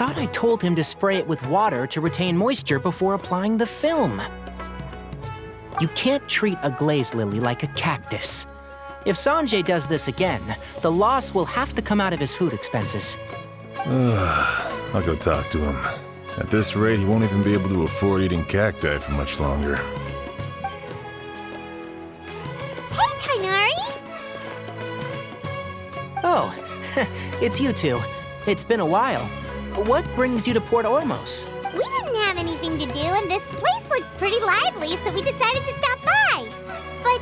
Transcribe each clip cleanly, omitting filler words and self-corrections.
thought I told him to spray it with water to retain moisture before applying the film. You can't treat a glaze lily like a cactus. If Sanjay does this again, the loss will have to come out of his food expenses. I'll go talk to him. At this rate, he won't even be able to afford eating cacti for much longer. Hey, Tainari! Oh, it's you two. It's been a while. What brings you to Port Ormos? We didn't have anything to do, and this place looked pretty lively, so we decided to stop by. But,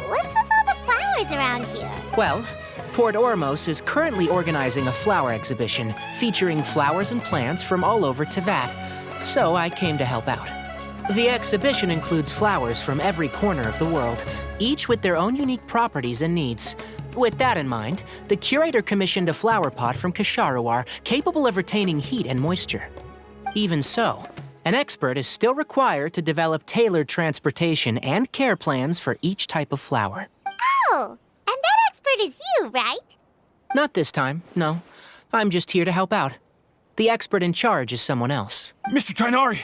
what's with all the flowers around here? Well, Port Ormos is currently organizing a flower exhibition featuring flowers and plants from all over Teyvat, so I came to help out. The exhibition includes flowers from every corner of the world, each with their own unique properties and needs. With that in mind, the curator commissioned a flower pot from Kasharawar capable of retaining heat and moisture. Even so, an expert is still required to develop tailored transportation and care plans for each type of flower. Oh, and that expert is you, right? Not this time, no. I'm just here to help out. The expert in charge is someone else. Mr. Tainari!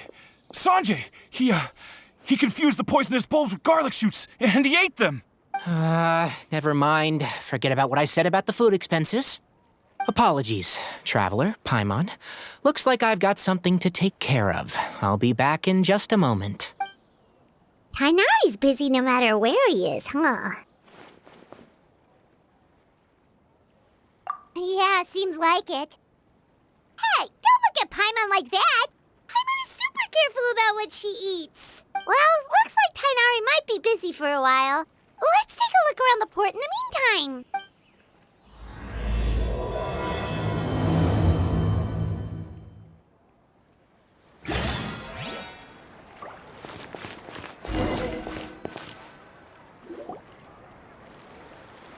Sanjay! He confused the poisonous bulbs with garlic shoots, and he ate them! Never mind. Forget about what I said about the food expenses. Apologies, Traveler, Paimon. Looks like I've got something to take care of. I'll be back in just a moment. Tainari's busy no matter where he is, huh? Yeah, seems like it. Hey, don't look at Paimon like that! Paimon is super careful about what she eats. Well, looks like Tainari might be busy for a while. Let's take a look around the port in the meantime.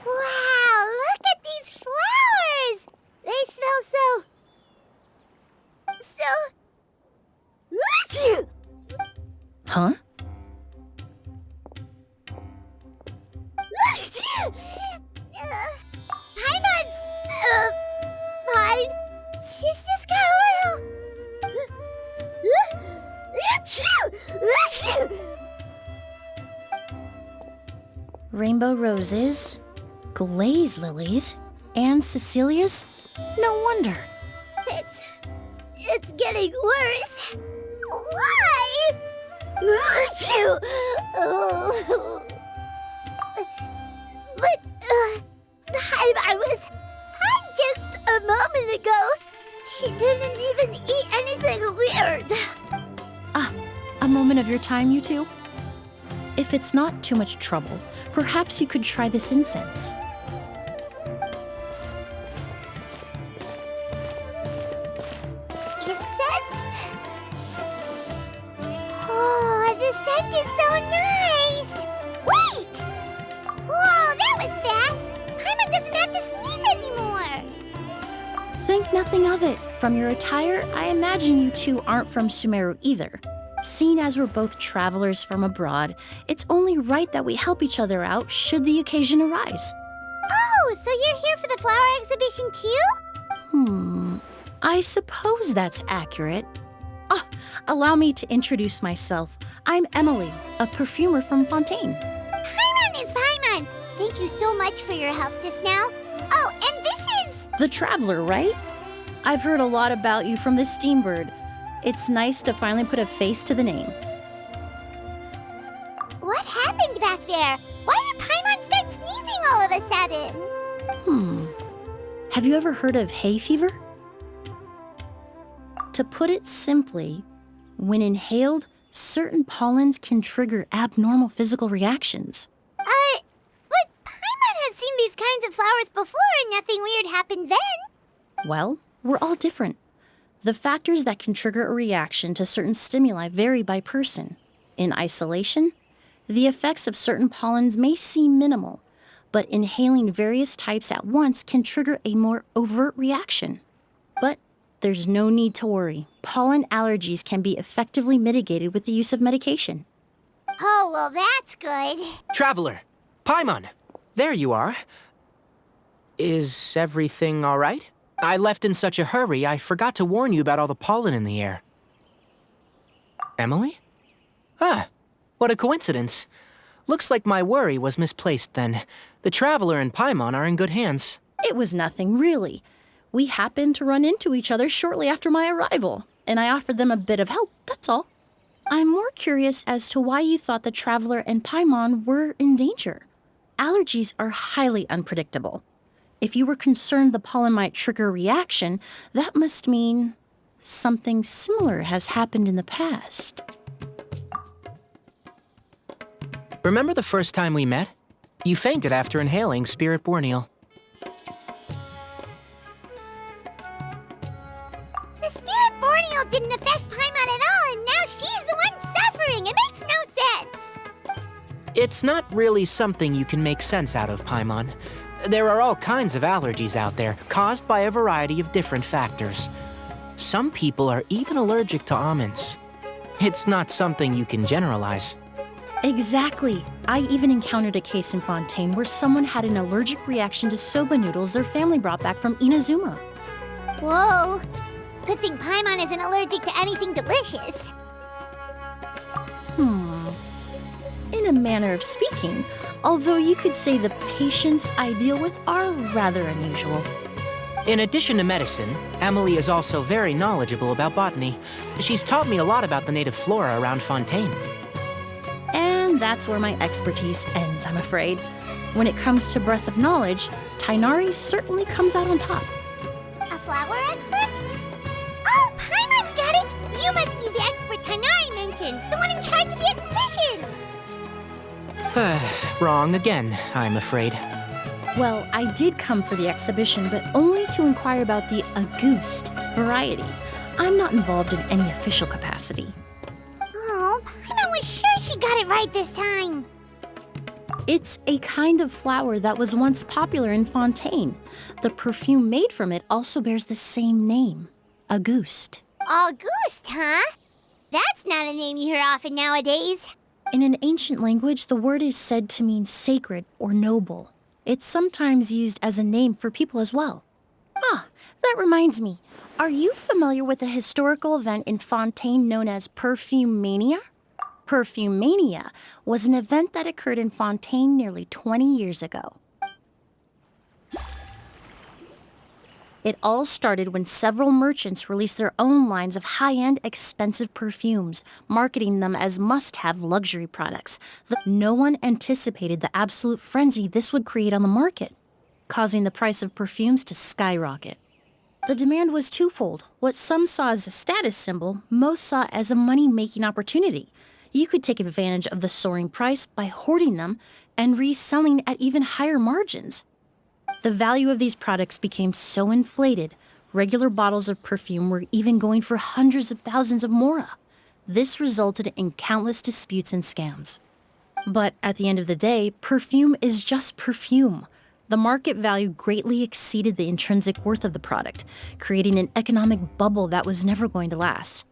Wow, look at these flowers! They smell so... Huh? Paimon's... fine. She's just got a little... Rainbow roses, glaze lilies, and Cecilia's? No wonder. It's getting worse. Why? But, I was fine just a moment ago. She didn't even eat anything weird. A moment of your time, you two? If it's not too much trouble, perhaps you could try this incense. Incense? Oh, the scent is so nice! Wait! Whoa, that was fast! Paimon doesn't have to sneeze anymore! Think nothing of it. From your attire, I imagine you two aren't from Sumeru either. Seeing as we're both travelers from abroad, it's only right that we help each other out should the occasion arise. Oh, so you're here for the flower exhibition too? I suppose that's accurate. Allow me to introduce myself. I'm Emily, a perfumer from Fontaine. Paimon is Paimon! Thank you so much for your help just now. Oh, and this is... The Traveler, right? I've heard a lot about you from the Steambird. It's nice to finally put a face to the name. What happened back there? Why did Paimon start sneezing all of a sudden? Have you ever heard of hay fever? To put it simply, when inhaled, certain pollens can trigger abnormal physical reactions. But Paimon has seen these kinds of flowers before and nothing weird happened then. Well, we're all different. The factors that can trigger a reaction to certain stimuli vary by person. In isolation, the effects of certain pollens may seem minimal, but inhaling various types at once can trigger a more overt reaction. But there's no need to worry. Pollen allergies can be effectively mitigated with the use of medication. Oh, well, that's good. Traveler, Paimon, there you are. Is everything all right? I left in such a hurry, I forgot to warn you about all the pollen in the air. Emily? Ah, what a coincidence. Looks like my worry was misplaced then. The Traveler and Paimon are in good hands. It was nothing, really. We happened to run into each other shortly after my arrival, and I offered them a bit of help, that's all. I'm more curious as to why you thought the Traveler and Paimon were in danger. Allergies are highly unpredictable. If you were concerned the pollen might trigger a reaction, that must mean something similar has happened in the past. Remember the first time we met? You fainted after inhaling Spirit Borneal. The Spirit Borneal didn't affect Paimon at all, and now she's the one suffering. It makes no sense. It's not really something you can make sense out of, Paimon. There are all kinds of allergies out there, caused by a variety of different factors. Some people are even allergic to almonds. It's not something you can generalize. Exactly. I even encountered a case in Fontaine where someone had an allergic reaction to soba noodles their family brought back from Inazuma. Whoa. Good thing Paimon isn't allergic to anything delicious. In a manner of speaking, although you could say the patients I deal with are rather unusual. In addition to medicine, Emily is also very knowledgeable about botany. She's taught me a lot about the native flora around Fontaine. And that's where my expertise ends, I'm afraid. When it comes to breadth of knowledge, Tainari certainly comes out on top. A flower expert? Oh, Paimon's got it! You must be the expert Tainari mentioned, the one in charge of the exhibition! Wrong again, I'm afraid. Well, I did come for the exhibition, but only to inquire about the Auguste variety. I'm not involved in any official capacity. Oh, Paimon was sure she got it right this time. It's a kind of flower that was once popular in Fontaine. The perfume made from it also bears the same name, Auguste. Auguste, huh? That's not a name you hear often nowadays. In an ancient language, the word is said to mean sacred or noble. It's sometimes used as a name for people as well. Ah, that reminds me. Are you familiar with a historical event in Fontaine known as Perfume Mania? Perfume Mania was an event that occurred in Fontaine nearly 20 years ago. It all started when several merchants released their own lines of high-end, expensive perfumes, marketing them as must-have luxury products. No one anticipated the absolute frenzy this would create on the market, causing the price of perfumes to skyrocket. The demand was twofold. What some saw as a status symbol, most saw as a money-making opportunity. You could take advantage of the soaring price by hoarding them and reselling at even higher margins. The value of these products became so inflated, regular bottles of perfume were even going for hundreds of thousands of mora. This resulted in countless disputes and scams. But at the end of the day, perfume is just perfume. The market value greatly exceeded the intrinsic worth of the product, creating an economic bubble that was never going to last.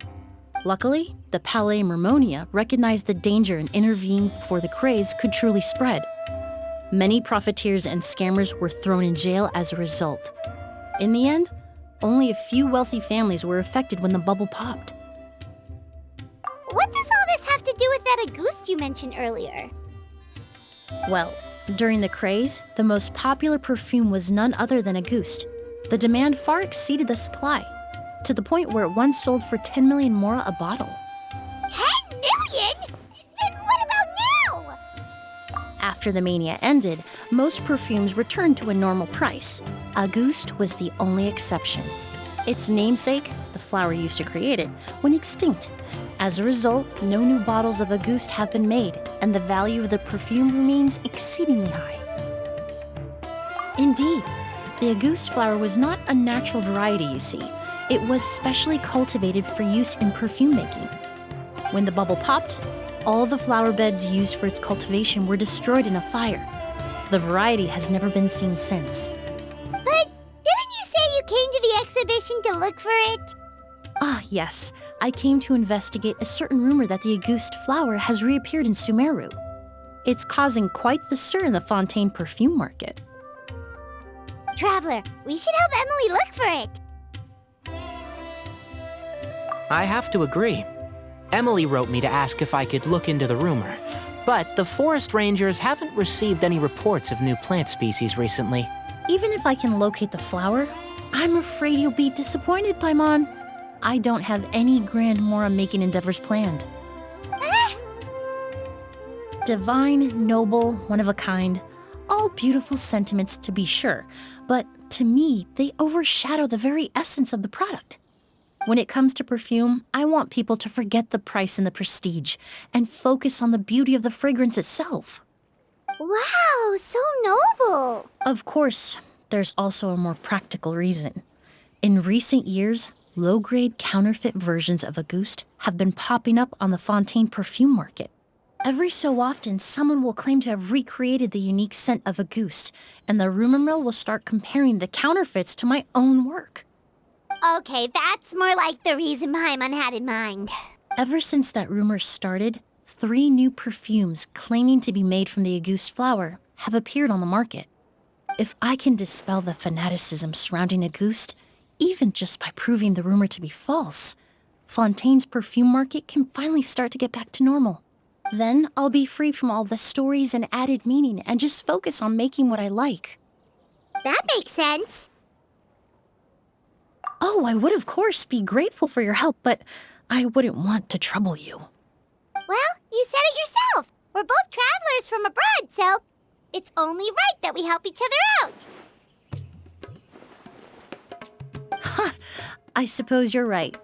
Luckily, the Palais Mermonia recognized the danger and intervened before the craze could truly spread. Many profiteers and scammers were thrown in jail as a result. In the end, only a few wealthy families were affected when the bubble popped. What does all this have to do with that Auguste you mentioned earlier? Well, during the craze, the most popular perfume was none other than Auguste. The demand far exceeded the supply, to the point where it once sold for 10 million mora a bottle. 10 million? Then what about now? After the mania ended, most perfumes returned to a normal price. Auguste was the only exception. Its namesake, the flower used to create it, went extinct. As a result, no new bottles of Auguste have been made, and the value of the perfume remains exceedingly high. Indeed, the Auguste flower was not a natural variety, you see. It was specially cultivated for use in perfume making. When the bubble popped, all the flower beds used for its cultivation were destroyed in a fire. The variety has never been seen since. But didn't you say you came to the exhibition to look for it? Ah, yes. I came to investigate a certain rumor that the Auguste flower has reappeared in Sumeru. It's causing quite the stir in the Fontaine perfume market. Traveler, we should help Emily look for it. I have to agree. Emily wrote me to ask if I could look into the rumor, but the forest rangers haven't received any reports of new plant species recently. Even if I can locate the flower, I'm afraid you'll be disappointed, Paimon. I don't have any grand Mora-making endeavors planned. Divine, noble, one of a kind. All beautiful sentiments to be sure, but to me, they overshadow the very essence of the product. When it comes to perfume, I want people to forget the price and the prestige and focus on the beauty of the fragrance itself. Wow, so noble. Of course, there's also a more practical reason. In recent years, low-grade counterfeit versions of Auguste have been popping up on the Fontaine perfume market. Every so often, someone will claim to have recreated the unique scent of Auguste, and the rumor mill will start comparing the counterfeits to my own work. Okay, that's more like the reason Paimon had in mind. Ever since that rumor started, 3 new perfumes claiming to be made from the Auguste flower have appeared on the market. If I can dispel the fanaticism surrounding Auguste, even just by proving the rumor to be false, Fontaine's perfume market can finally start to get back to normal. Then I'll be free from all the stories and added meaning and just focus on making what I like. That makes sense. Oh, I would of course be grateful for your help, but I wouldn't want to trouble you. Well, you said it yourself. We're both travelers from abroad, so it's only right that we help each other out. I suppose you're right.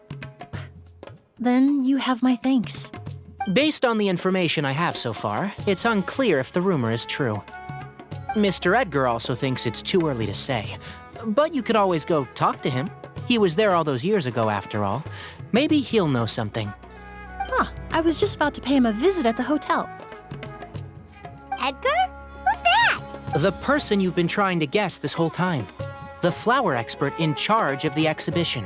Then you have my thanks. Based on the information I have so far, it's unclear if the rumor is true. Mr. Edgar also thinks it's too early to say, but you could always go talk to him. He was there all those years ago, after all. Maybe he'll know something. I was just about to pay him a visit at the hotel. Edgar? Who's that? The person you've been trying to guess this whole time. The flower expert in charge of the exhibition.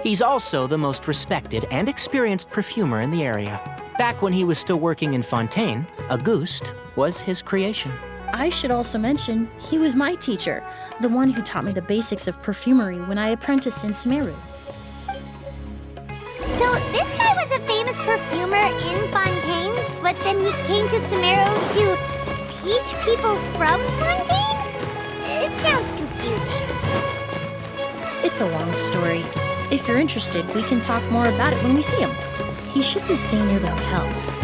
He's also the most respected and experienced perfumer in the area. Back when he was still working in Fontaine, Auguste was his creation. I should also mention, he was my teacher, the one who taught me the basics of perfumery when I apprenticed in Sumeru. So this guy was a famous perfumer in Fontaine, but then he came to Sumeru to teach people from Fontaine? It sounds confusing. It's a long story. If you're interested, we can talk more about it when we see him. He should be staying near the hotel.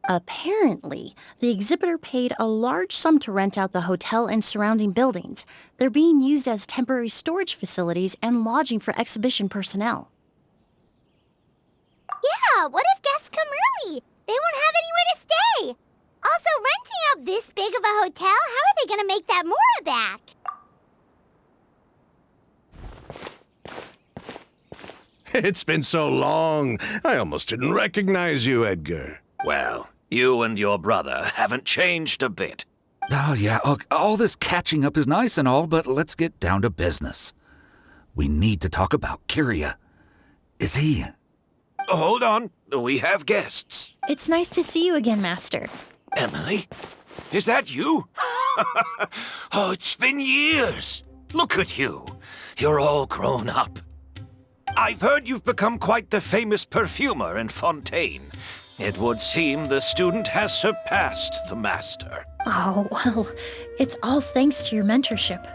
Apparently, the exhibitor paid a large sum to rent out the hotel and surrounding buildings. They're being used as temporary storage facilities and lodging for exhibition personnel. Yeah, what if guests come early? They won't have anywhere to stay. Also, renting out this big of a hotel, how are they gonna make that Mora back? It's been so long, I almost didn't recognize you, Edgar. Well, you and your brother haven't changed a bit. Oh, yeah, all this catching up is nice and all, but let's get down to business. We need to talk about Kyria. Is he... Hold on, we have guests. It's nice to see you again, Master. Emily? Is that you? Oh, it's been years. Look at you. You're all grown up. I've heard you've become quite the famous perfumer in Fontaine. It would seem the student has surpassed the master. Oh, well, it's all thanks to your mentorship.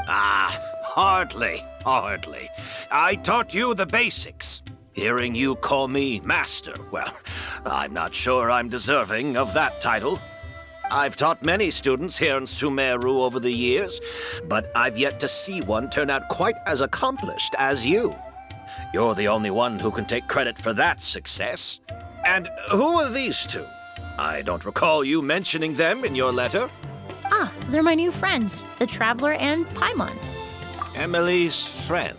Ah, hardly. I taught you the basics. Hearing you call me Master, well, I'm not sure I'm deserving of that title. I've taught many students here in Sumeru over the years, but I've yet to see one turn out quite as accomplished as you. You're the only one who can take credit for that success. And who are these two? I don't recall you mentioning them in your letter. Ah, they're my new friends, the Traveler and Paimon. Emily's friends.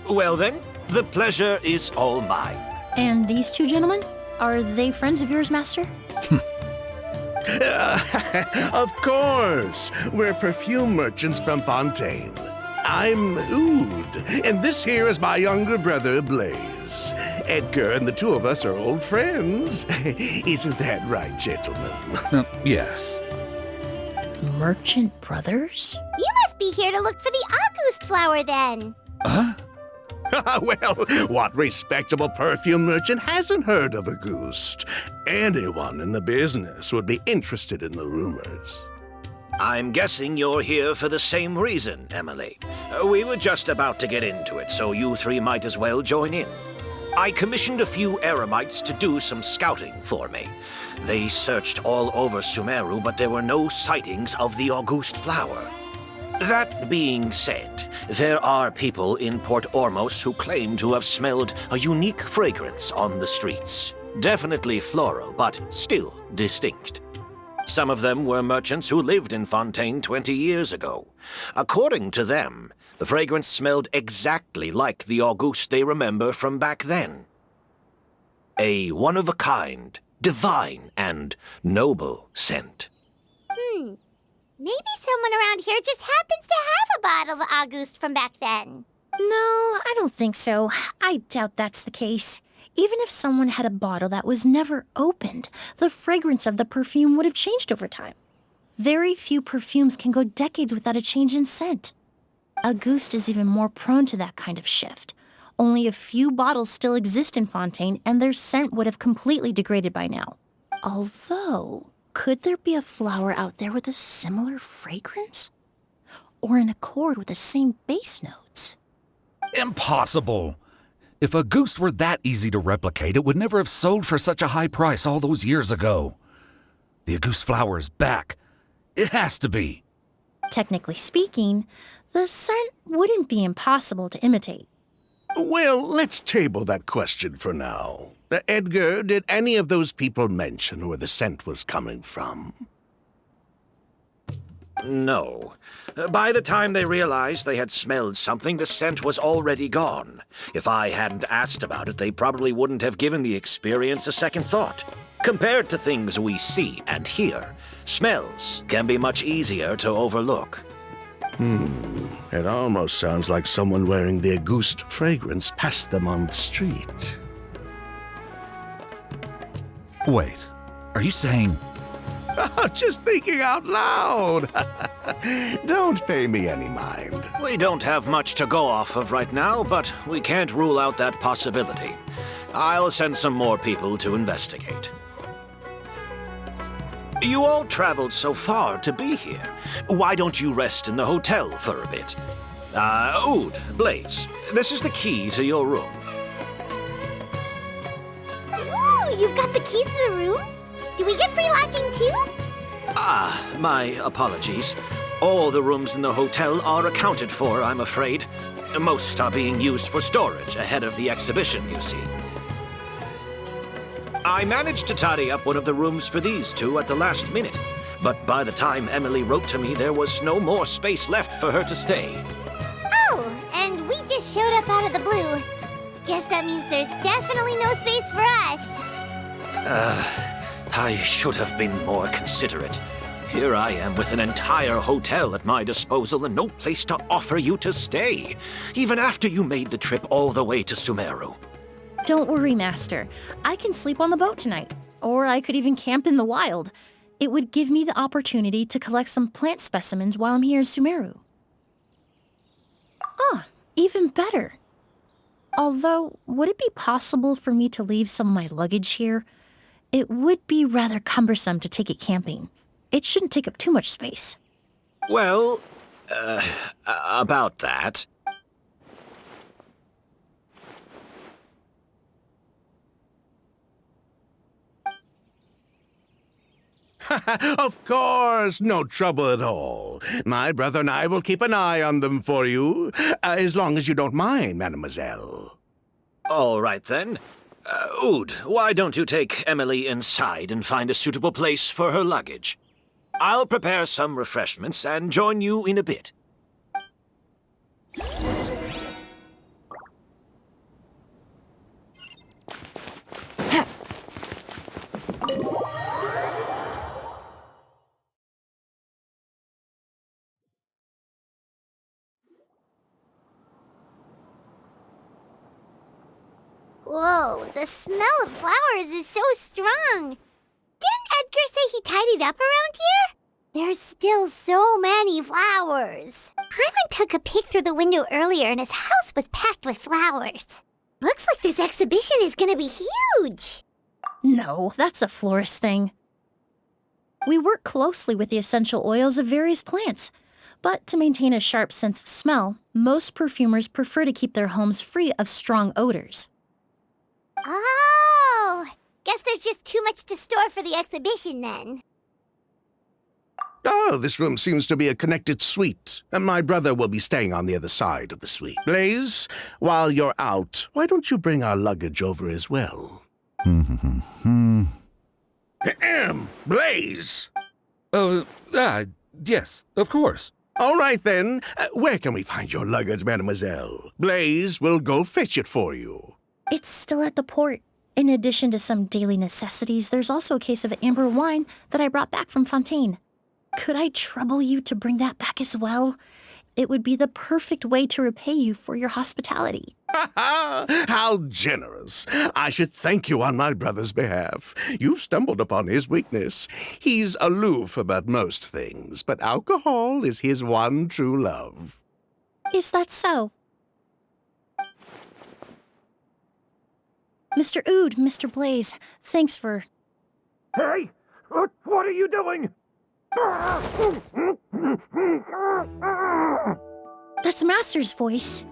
Well then, the pleasure is all mine. And these two gentlemen? Are they friends of yours, Master? Of course. We're perfume merchants from Fontaine. I'm Oud, and this here is my younger brother, Blaze. Edgar and the two of us are old friends. Isn't that right, gentlemen? Yes. Merchant brothers? You must be here to look for the August flower then. Huh? Well, what respectable perfume merchant hasn't heard of Auguste? Anyone in the business would be interested in the rumors. I'm guessing you're here for the same reason, Emily. We were just about to get into it, so you three might as well join in. I commissioned a few eremites to do some scouting for me. They searched all over Sumeru, but there were no sightings of the August flower. That being said, there are people in Port Ormos who claim to have smelled a unique fragrance on the streets. Definitely floral, but still distinct. Some of them were merchants who lived in Fontaine 20 years ago. According to them, the fragrance smelled exactly like the Auguste they remember from back then. A one-of-a-kind, divine, and noble scent. Maybe someone around here just happens to have a bottle of August from back then. No, I don't think so. I doubt that's the case. Even if someone had a bottle that was never opened, the fragrance of the perfume would have changed over time. Very few perfumes can go decades without a change in scent. Auguste is even more prone to that kind of shift. Only a few bottles still exist in Fontaine, and their scent would have completely degraded by now. Although, could there be a flower out there with a similar fragrance? Or in accord with the same base notes? Impossible! If Auguste were that easy to replicate, it would never have sold for such a high price all those years ago. The Auguste flower is back. It has to be. Technically speaking, the scent wouldn't be impossible to imitate. Well, let's table that question for now. Edgar, did any of those people mention where the scent was coming from? No. By the time they realized they had smelled something, the scent was already gone. If I hadn't asked about it, they probably wouldn't have given the experience a second thought. Compared to things we see and hear, smells can be much easier to overlook. It almost sounds like someone wearing the Auguste fragrance passed them on the street. Wait, are you saying... Just thinking out loud. Don't pay me any mind. We don't have much to go off of right now, but we can't rule out that possibility. I'll send some more people to investigate. You all traveled so far to be here. Why don't you rest in the hotel for a bit? Oud, Blaze, this is the key to your room. Ooh, you've got the keys to the rooms? Do we get free lodging too? My apologies. All the rooms in the hotel are accounted for, I'm afraid. Most are being used for storage ahead of the exhibition, you see. I managed to tidy up one of the rooms for these two at the last minute, but by the time Emily wrote to me, there was no more space left for her to stay. Oh, and we just showed up out of the blue. Guess that means there's definitely no space for us. I should have been more considerate. Here I am with an entire hotel at my disposal and no place to offer you to stay, even after you made the trip all the way to Sumeru. Don't worry, Master. I can sleep on the boat tonight. Or I could even camp in the wild. It would give me the opportunity to collect some plant specimens while I'm here in Sumeru. Ah, even better. Although, would it be possible for me to leave some of my luggage here? It would be rather cumbersome to take it camping. It shouldn't take up too much space. Well, About that. Of course, no trouble at all. My brother and I will keep an eye on them for you, as long as you don't mind, mademoiselle. All right, then. Oud, why don't you take Emily inside and find a suitable place for her luggage? I'll prepare some refreshments and join you in a bit. Whoa, the smell of flowers is so strong. Didn't Edgar say he tidied up around here? There's still so many flowers. Paimon took a peek through the window earlier and his house was packed with flowers. Looks like this exhibition is gonna be huge. No, that's a florist thing. We work closely with the essential oils of various plants, but to maintain a sharp sense of smell, most perfumers prefer to keep their homes free of strong odors. Oh, guess there's just too much to store for the exhibition then. Oh, this room seems to be a connected suite, and my brother will be staying on the other side of the suite. Blaze, while you're out, why don't you bring our luggage over as well? Ahem, Blaze! Yes, of course. All right, then. Where can we find your luggage, mademoiselle? Blaze will go fetch it for you. It's still at the port. In addition to some daily necessities, there's also a case of amber wine that I brought back from Fontaine. Could I trouble you to bring that back as well? It would be the perfect way to repay you for your hospitality. How generous. I should thank you on my brother's behalf. You've stumbled upon his weakness. He's aloof about most things, but alcohol is his one true love. Is that so? Mr. Oud, Mr. Blaze, thanks for... Hey! What are you doing? That's Master's voice.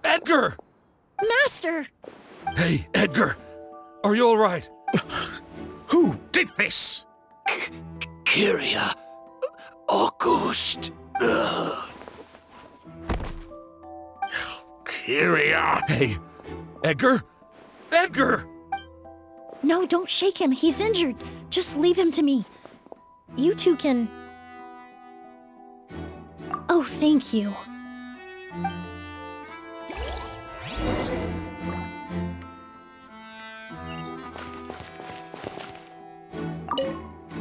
Edgar! Master! Hey, Edgar! Are you all right? Who did this? Kyria. August. Kyria! Hey, Edgar? Edgar! No, don't shake him. He's injured. Just leave him to me. You two can... Oh, thank you.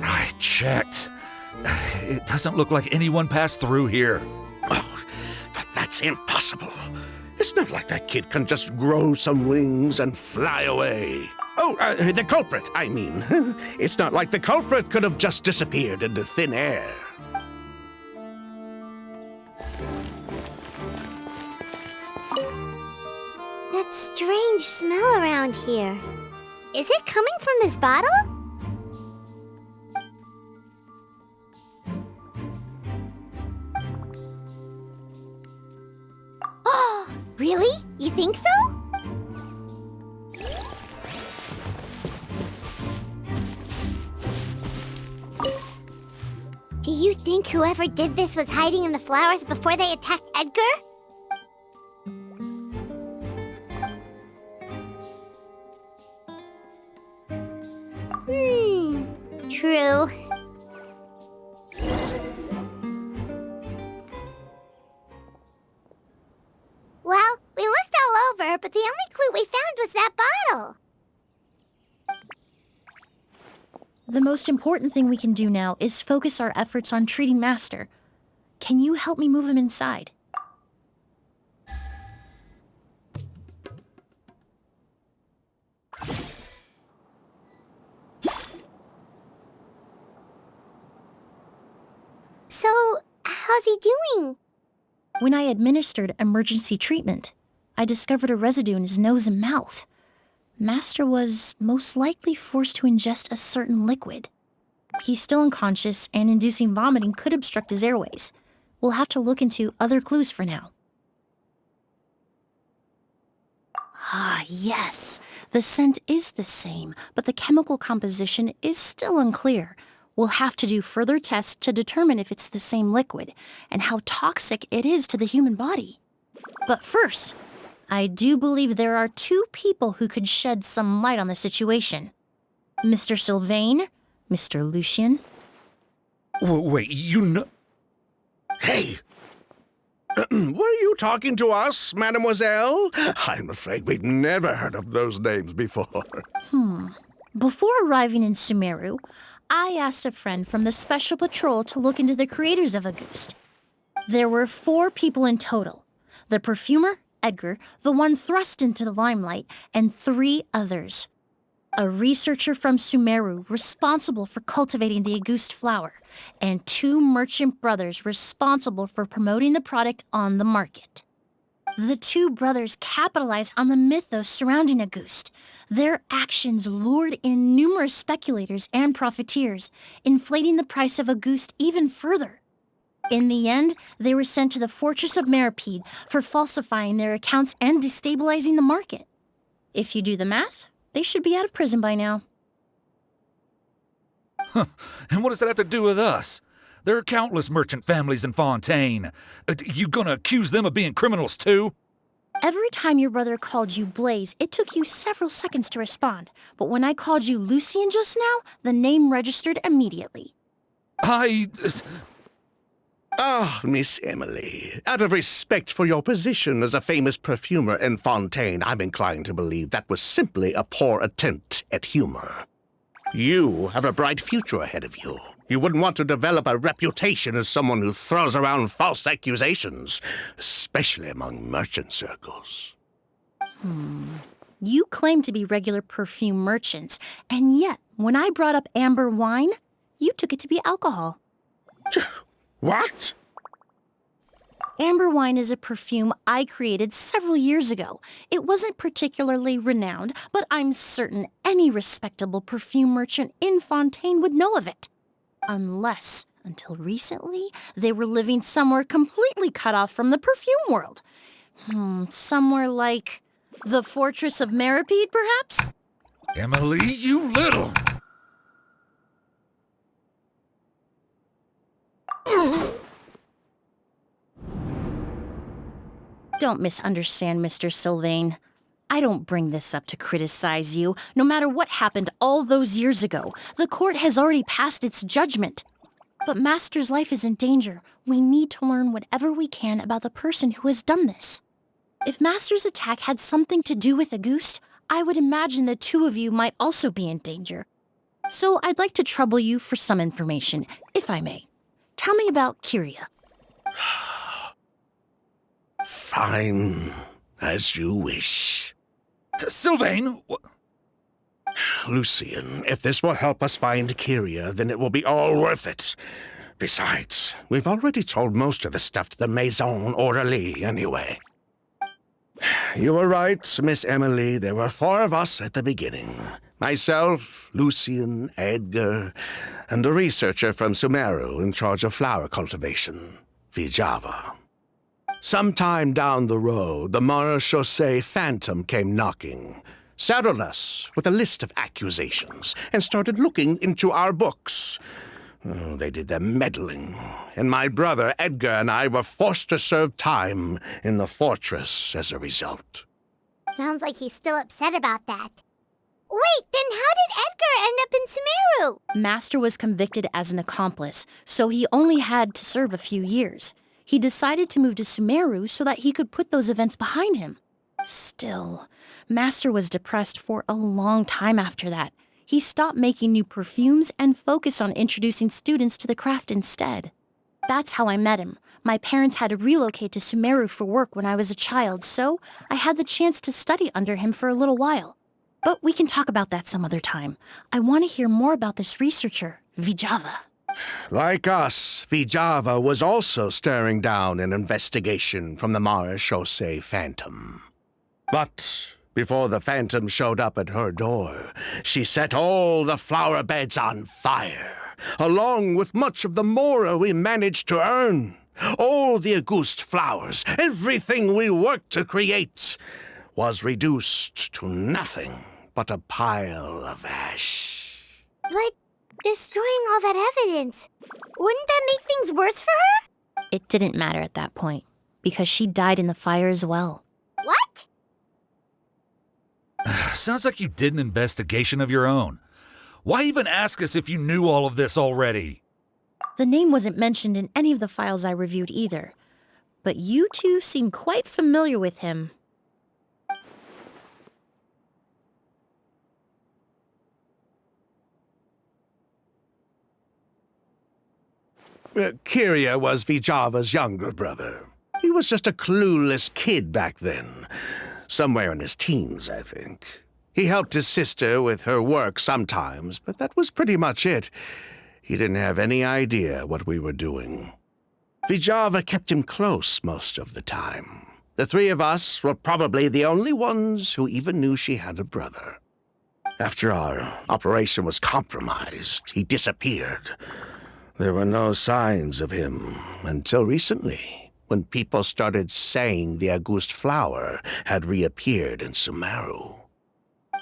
I checked. It doesn't look like anyone passed through here. Oh, but that's impossible. It's not like that kid can just grow some wings and fly away. Oh, the culprit, I mean. It's not like the culprit could have just disappeared into thin air. That strange smell around here. Is it coming from this bottle? Oh, really? You think so? Do you think whoever did this was hiding in the flowers before they attacked Edgar? True. Well, we looked all over, but the only clue we found was that bottle. The most important thing we can do now is focus our efforts on treating Master. Can you help me move him inside? How's he doing? When I administered emergency treatment, I discovered a residue in his nose and mouth. Master was most likely forced to ingest a certain liquid. He's still unconscious, and inducing vomiting could obstruct his airways. We'll have to look into other clues for now. Ah, yes. The scent is the same, but the chemical composition is still unclear. We'll have to do further tests to determine if it's the same liquid and how toxic it is to the human body. But first, I do believe there are two people who could shed some light on the situation. Mr. Sylvain, Mr. Lucien. Wait, you know... Hey! Were you talking to us, mademoiselle? I'm afraid we've never heard of those names before. Before arriving in Sumeru, I asked a friend from the Special Patrol to look into the creators of Auguste. There were 4 people in total. The perfumer, Edgar, the one thrust into the limelight, and 3 others. A researcher from Sumeru responsible for cultivating the Auguste flower, and 2 merchant brothers responsible for promoting the product on the market. The 2 brothers capitalized on the mythos surrounding Auguste. Their actions lured in numerous speculators and profiteers, inflating the price of Auguste even further. In the end, they were sent to the fortress of Meripede for falsifying their accounts and destabilizing the market. If you do the math, they should be out of prison by now. And what does that have to do with us? There are countless merchant families in Fontaine. You gonna accuse them of being criminals too? Every time your brother called you Blaze, it took you several seconds to respond. But when I called you Lucien just now, the name registered immediately. Miss Emily, out of respect for your position as a famous perfumer in Fontaine, I'm inclined to believe that was simply a poor attempt at humor. You have a bright future ahead of you. You wouldn't want to develop a reputation as someone who throws around false accusations, especially among merchant circles. You claim to be regular perfume merchants, and yet, when I brought up amber wine, you took it to be alcohol. What? Amber wine is a perfume I created several years ago. It wasn't particularly renowned, but I'm certain any respectable perfume merchant in Fontaine would know of it. Unless, until recently, they were living somewhere completely cut off from the perfume world. Somewhere like the fortress of Meripede, perhaps? Emily, you little... Don't misunderstand, Mr. Sylvain. I don't bring this up to criticize you. No matter what happened all those years ago, the court has already passed its judgment. But Master's life is in danger. We need to learn whatever we can about the person who has done this. If Master's attack had something to do with Auguste, I would imagine the 2 of you might also be in danger. So I'd like to trouble you for some information, if I may. Tell me about Kyria. Fine, as you wish. Sylvain! Lucien, if this will help us find Kyria, then it will be all worth it. Besides, we've already told most of the stuff to the Maison Orderly anyway. You were right, Miss Emily. There were 4 of us at the beginning. Myself, Lucien, Edgar, and a researcher from Sumeru in charge of flower cultivation, Vijava. Sometime down the road, the Marechaussee Phantom came knocking, saddled us with a list of accusations, and started looking into our books. They did their meddling, and my brother Edgar and I were forced to serve time in the fortress as a result. Sounds like he's still upset about that. Wait, then how did Edgar end up in Sumeru? Master was convicted as an accomplice, so he only had to serve a few years. He decided to move to Sumeru so that he could put those events behind him. Still, Master was depressed for a long time after that. He stopped making new perfumes and focused on introducing students to the craft instead. That's how I met him. My parents had to relocate to Sumeru for work when I was a child, so I had the chance to study under him for a little while. But we can talk about that some other time. I want to hear more about this researcher, Vijava. Like us, Vijava was also staring down an investigation from the Marechaussee Phantom. But before the Phantom showed up at her door, she set all the flower beds on fire, along with much of the mora we managed to earn. All the Auguste flowers, everything we worked to create, was reduced to nothing but a pile of ash. But destroying all that evidence, wouldn't that make things worse for her? It didn't matter at that point, because she died in the fire as well. What? Sounds like you did an investigation of your own. Why even ask us if you knew all of this already? The name wasn't mentioned in any of the files I reviewed either, but you two seem quite familiar with him. Kyria was Vijava's younger brother. He was just a clueless kid back then. Somewhere in his teens, I think. He helped his sister with her work sometimes, but that was pretty much it. He didn't have any idea what we were doing. Vijava kept him close most of the time. The three of us were probably the only ones who even knew she had a brother. After our operation was compromised, he disappeared. There were no signs of him until recently, when people started saying the Auguste flower had reappeared in Sumeru.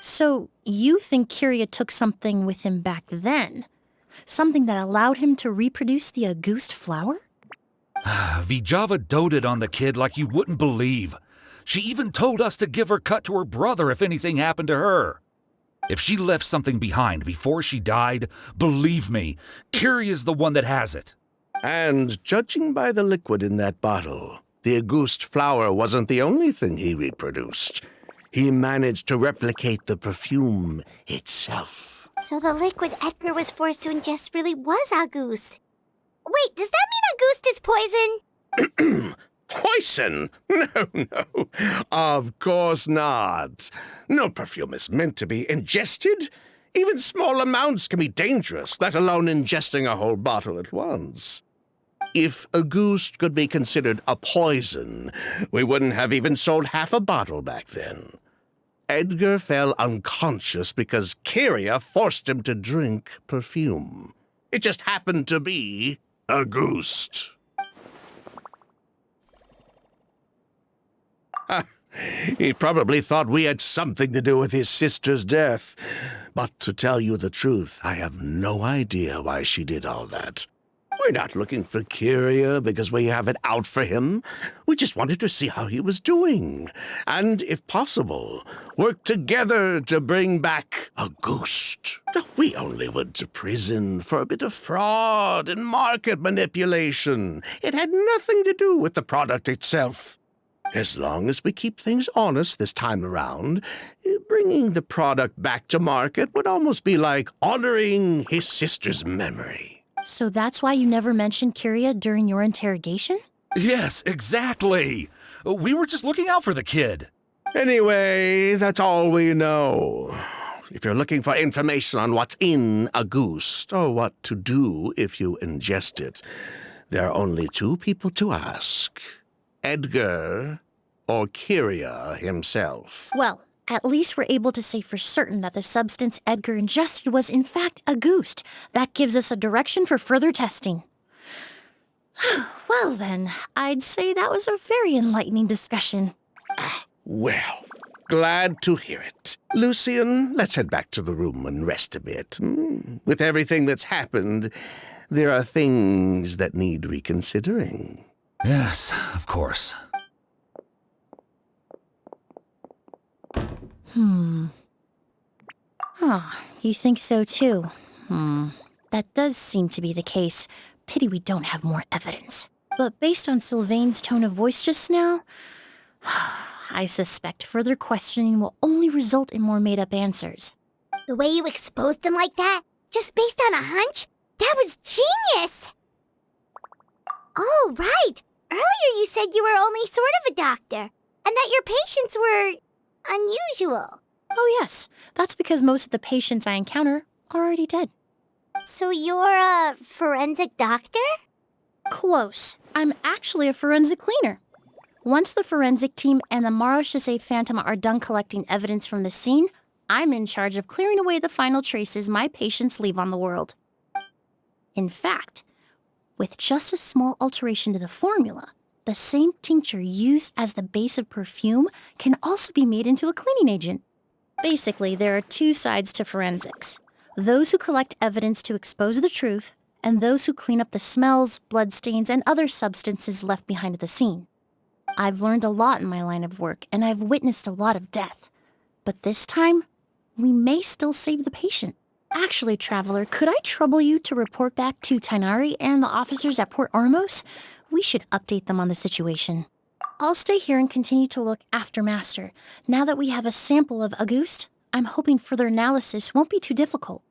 So, you think Kyria took something with him back then? Something that allowed him to reproduce the Auguste flower? Vijava doted on the kid like you wouldn't believe. She even told us to give her cut to her brother if anything happened to her. If she left something behind before she died, believe me, Kyria's the one that has it. And judging by the liquid in that bottle, the Auguste flower wasn't the only thing he reproduced. He managed to replicate the perfume itself. So the liquid Edgar was forced to ingest really was Auguste. Wait, does that mean Auguste is poison? Poison? No. Of course not. No perfume is meant to be ingested. Even small amounts can be dangerous, let alone ingesting a whole bottle at once. If Auguste could be considered a poison, we wouldn't have even sold half a bottle back then. Edgar fell unconscious because Kyria forced him to drink perfume. It just happened to be Auguste. He probably thought we had something to do with his sister's death. But to tell you the truth, I have no idea why she did all that. We're not looking for Kyria because we have it out for him. We just wanted to see how he was doing. And, if possible, work together to bring back Auguste. We only went to prison for a bit of fraud and market manipulation. It had nothing to do with the product itself. As long as we keep things honest this time around, bringing the product back to market would almost be like honoring his sister's memory. So that's why you never mentioned Kyria during your interrogation? Yes, exactly. We were just looking out for the kid. Anyway, that's all we know. If you're looking for information on what's in Auguste, or what to do if you ingest it, there are only two people to ask. Edgar or Kyria himself. Well, at least we're able to say for certain that the substance Edgar ingested was in fact Auguste. That gives us a direction for further testing. Well then, I'd say that was a very enlightening discussion. Well, glad to hear it. Lucian, let's head back to the room and rest a bit. With everything that's happened, there are things that need reconsidering. Yes, of course. You think so too? That does seem to be the case. Pity we don't have more evidence. But based on Sylvain's tone of voice just now, I suspect further questioning will only result in more made-up answers. The way you exposed them like that, just based on a hunch, that was genius! Oh, right. Earlier you said you were only sort of a doctor, and that your patients were unusual. Oh yes, that's because most of the patients I encounter are already dead. So you're a forensic doctor? Close. I'm actually a forensic cleaner. Once the forensic team and the Marechaussee Phantom are done collecting evidence from the scene, I'm in charge of clearing away the final traces my patients leave on the world. In fact, with just a small alteration to the formula, the same tincture used as the base of perfume can also be made into a cleaning agent. Basically, there are two sides to forensics. Those who collect evidence to expose the truth, and those who clean up the smells, bloodstains, and other substances left behind at the scene. I've learned a lot in my line of work, and I've witnessed a lot of death. But this time, we may still save the patient. Actually, Traveler, could I trouble you to report back to Tainari and the officers at Port Ormos? We should update them on the situation. I'll stay here and continue to look after Master. Now that we have a sample of Auguste, I'm hoping further analysis won't be too difficult.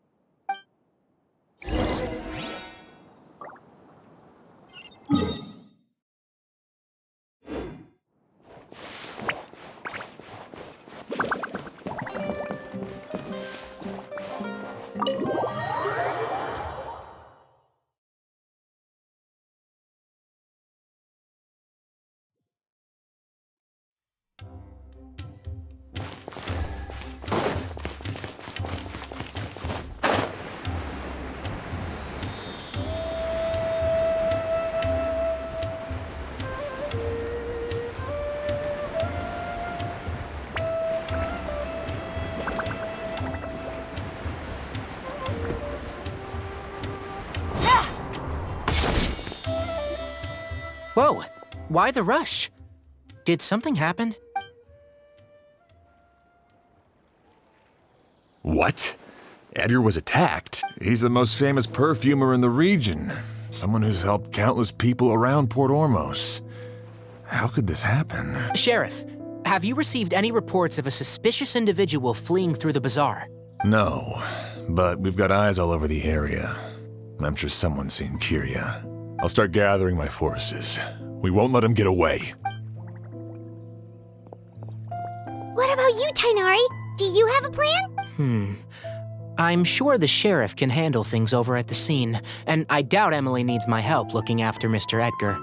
Whoa, why the rush? Did something happen? What? Edgar was attacked? He's the most famous perfumer in the region. Someone who's helped countless people around Port Ormos. How could this happen? Sheriff, have you received any reports of a suspicious individual fleeing through the bazaar? No, but we've got eyes all over the area. I'm sure someone's seen Kyria. I'll start gathering my forces. We won't let him get away. What about you, Tainari? Do you have a plan? I'm sure the sheriff can handle things over at the scene, and I doubt Emily needs my help looking after Mr. Edgar.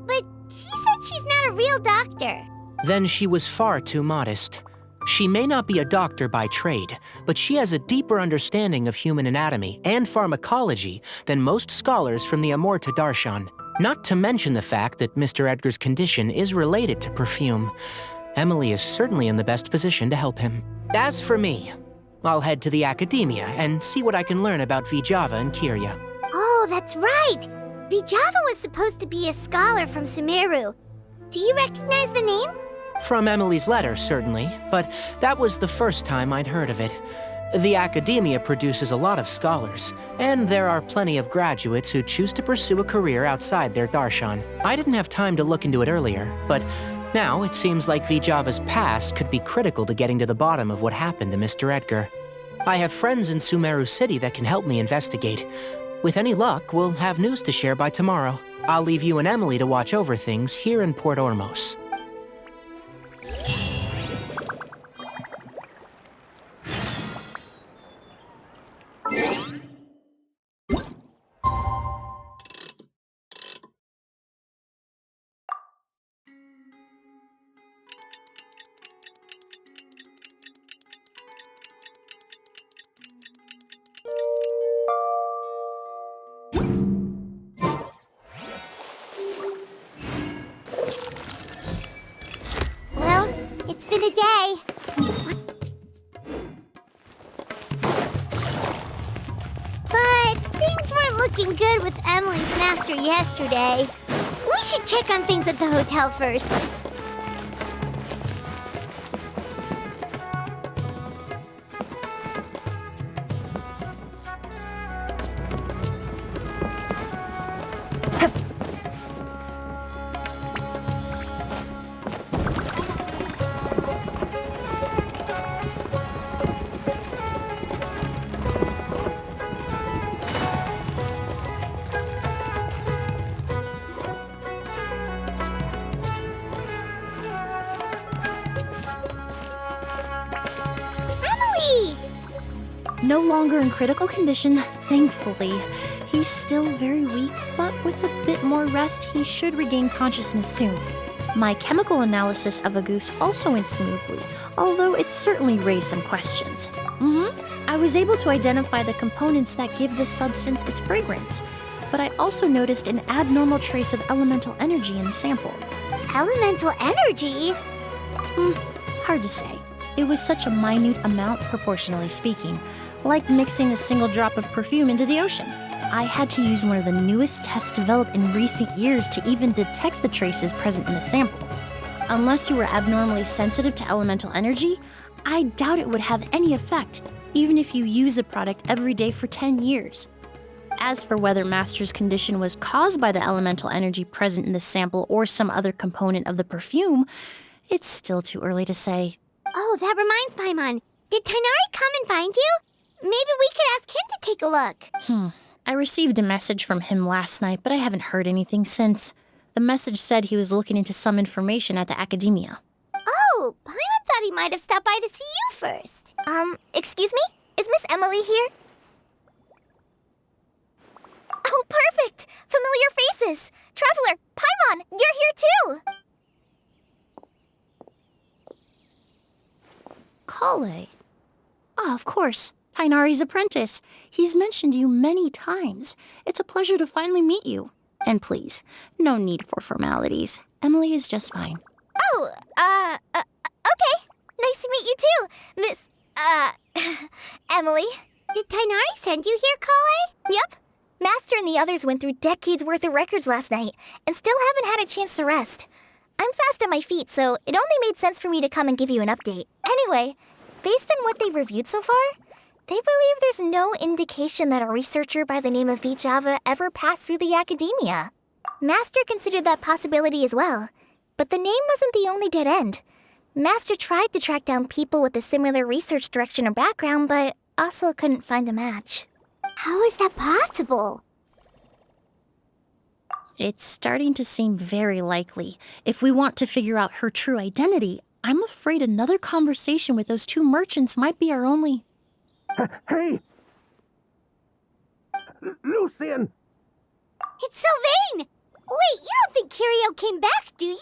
But she said she's not a real doctor. Then she was far too modest. She may not be a doctor by trade, but she has a deeper understanding of human anatomy and pharmacology than most scholars from the Amorta Darshan. Not to mention the fact that Mr. Edgar's condition is related to perfume. Emily is certainly in the best position to help him. As for me, I'll head to the academia and see what I can learn about Vijava and Kyria. Oh, that's right! Vijava was supposed to be a scholar from Sumeru. Do you recognize the name? From Emily's letter, certainly, but that was the first time I'd heard of it. The academia produces a lot of scholars, and there are plenty of graduates who choose to pursue a career outside their darshan. I didn't have time to look into it earlier, but now it seems like Vijava's past could be critical to getting to the bottom of what happened to Mr. Edgar. I have friends in Sumeru City that can help me investigate. With any luck, we'll have news to share by tomorrow. I'll leave you and Emily to watch over things here in Port Ormos. Well, it's been a day. But things weren't looking good with Emily's master yesterday. We should check on things at the hotel first. No longer in critical condition, thankfully. He's still very weak, but with a bit more rest, he should regain consciousness soon. My chemical analysis of Auguste also went smoothly, although it certainly raised some questions. I was able to identify the components that give this substance its fragrance, but I also noticed an abnormal trace of elemental energy in the sample. Elemental energy? Hard to say. It was such a minute amount, proportionally speaking, like mixing a single drop of perfume into the ocean. I had to use one of the newest tests developed in recent years to even detect the traces present in the sample. Unless you were abnormally sensitive to elemental energy, I doubt it would have any effect, even if you use the product every day for 10 years. As for whether Master's condition was caused by the elemental energy present in the sample or some other component of the perfume, it's still too early to say. Oh, that reminds Paimon. Did Tighnari come and find you? Maybe we could ask him to take a look. I received a message from him last night, but I haven't heard anything since. The message said he was looking into some information at the academia. Oh, Paimon thought he might have stopped by to see you first. Excuse me? Is Miss Emily here? Oh, perfect! Familiar faces! Traveler, Paimon, you're here too! Kale. Ah, of course. Tighnari's apprentice. He's mentioned you many times. It's a pleasure to finally meet you. And please, no need for formalities. Emily is just fine. Oh, okay. Nice to meet you too, Miss, Emily. Did Tighnari send you here, Kale? Yep. Master and the others went through decades worth of records last night and still haven't had a chance to rest. I'm fast on my feet, so it only made sense for me to come and give you an update. Anyway, based on what they've reviewed so far, they believe there's no indication that a researcher by the name of Java ever passed through the academia. Master considered that possibility as well, but the name wasn't the only dead end. Master tried to track down people with a similar research direction or background, but also couldn't find a match. How is that possible? It's starting to seem very likely. If we want to figure out her true identity, I'm afraid another conversation with those two merchants might be our only... Hey! Lucian! It's Sylvain! Wait, you don't think Curio came back, do you?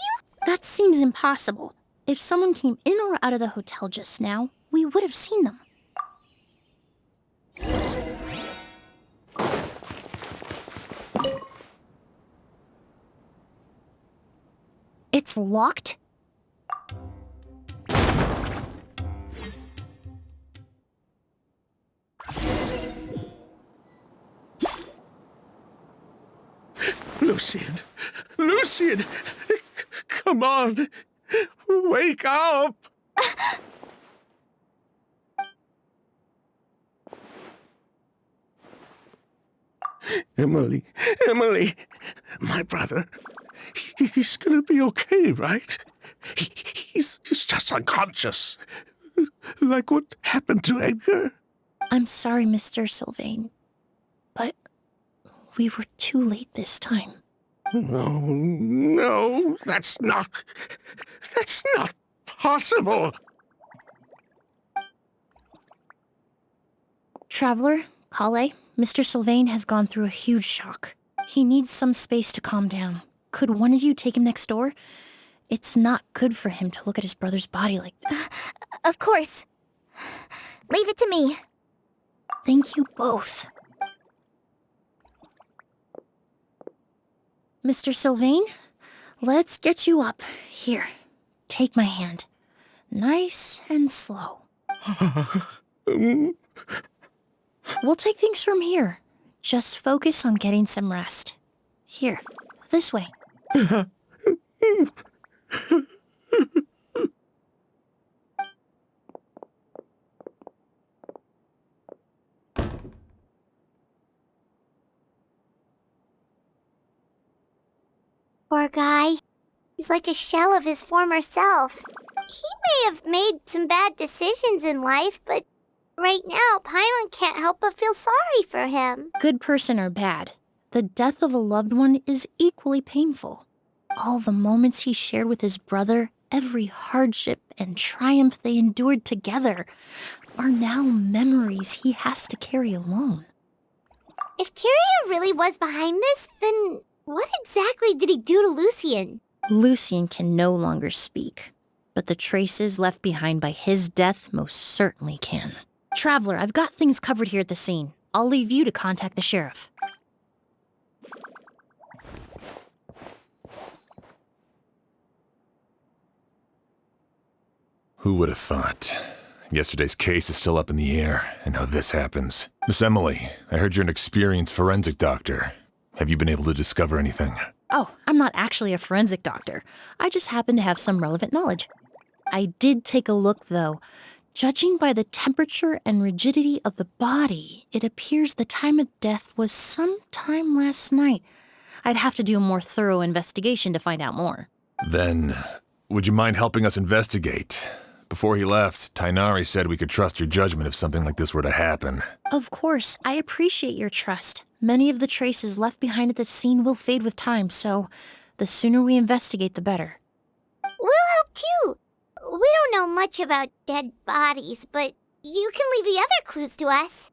That seems impossible. If someone came in or out of the hotel just now, we would have seen them. It's locked? Lucian! Lucian! Come on! Wake up! Emily, my brother, he's gonna be okay, right? He's just unconscious. Like what happened to Edgar? I'm sorry, Mr. Sylvain, but we were too late this time. No, that's not possible. Traveler, Kale, Mr. Sylvain has gone through a huge shock. He needs some space to calm down. Could one of you take him next door? It's not good for him to look at his brother's body like that. Of course. Leave it to me. Thank you both. Mr. Sylvain, let's get you up. Here, take my hand. Nice and slow. We'll take things from here. Just focus on getting some rest. Here, this way. Poor guy. He's like a shell of his former self. He may have made some bad decisions in life, but right now, Paimon can't help but feel sorry for him. Good person or bad, the death of a loved one is equally painful. All the moments he shared with his brother, every hardship and triumph they endured together. are now memories he has to carry alone. If Kiria really was behind this, then what exactly did he do to Lucian? Lucian can no longer speak, but the traces left behind by his death most certainly can. Traveler, I've got things covered here at the scene. I'll leave you to contact the sheriff. Who would have thought? Yesterday's case is still up in the air, and now this happens. Miss Emily, I heard you're an experienced forensic doctor. Have you been able to discover anything? Oh, I'm not actually a forensic doctor. I just happen to have some relevant knowledge. I did take a look, though. Judging by the temperature and rigidity of the body, it appears the time of death was sometime last night. I'd have to do a more thorough investigation to find out more. Then, would you mind helping us investigate? Before he left, Tainari said we could trust your judgment if something like this were to happen. Of course, I appreciate your trust. Many of the traces left behind at the scene will fade with time, so the sooner we investigate, the better. We'll help too. We don't know much about dead bodies, but you can leave the other clues to us.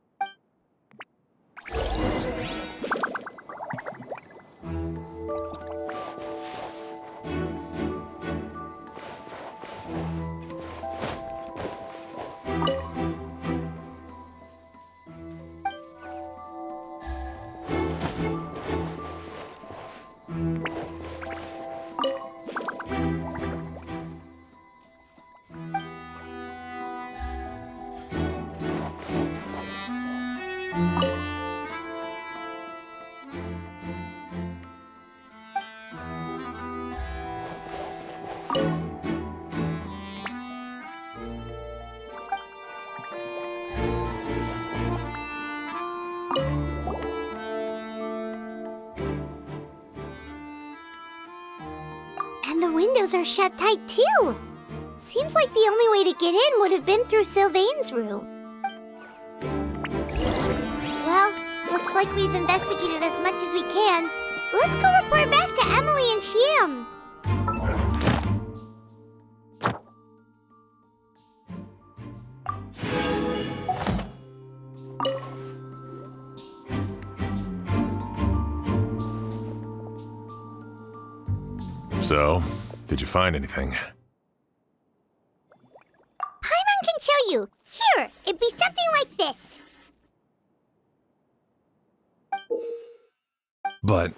And the windows are shut tight too. Seems like the only way to get in would have been through Sylvain's room. Well, looks like we've investigated as much as we can. Let's go report back to Emily and Shiam. So, did you find anything? Paimon can show you. Here, it'd be something like this. But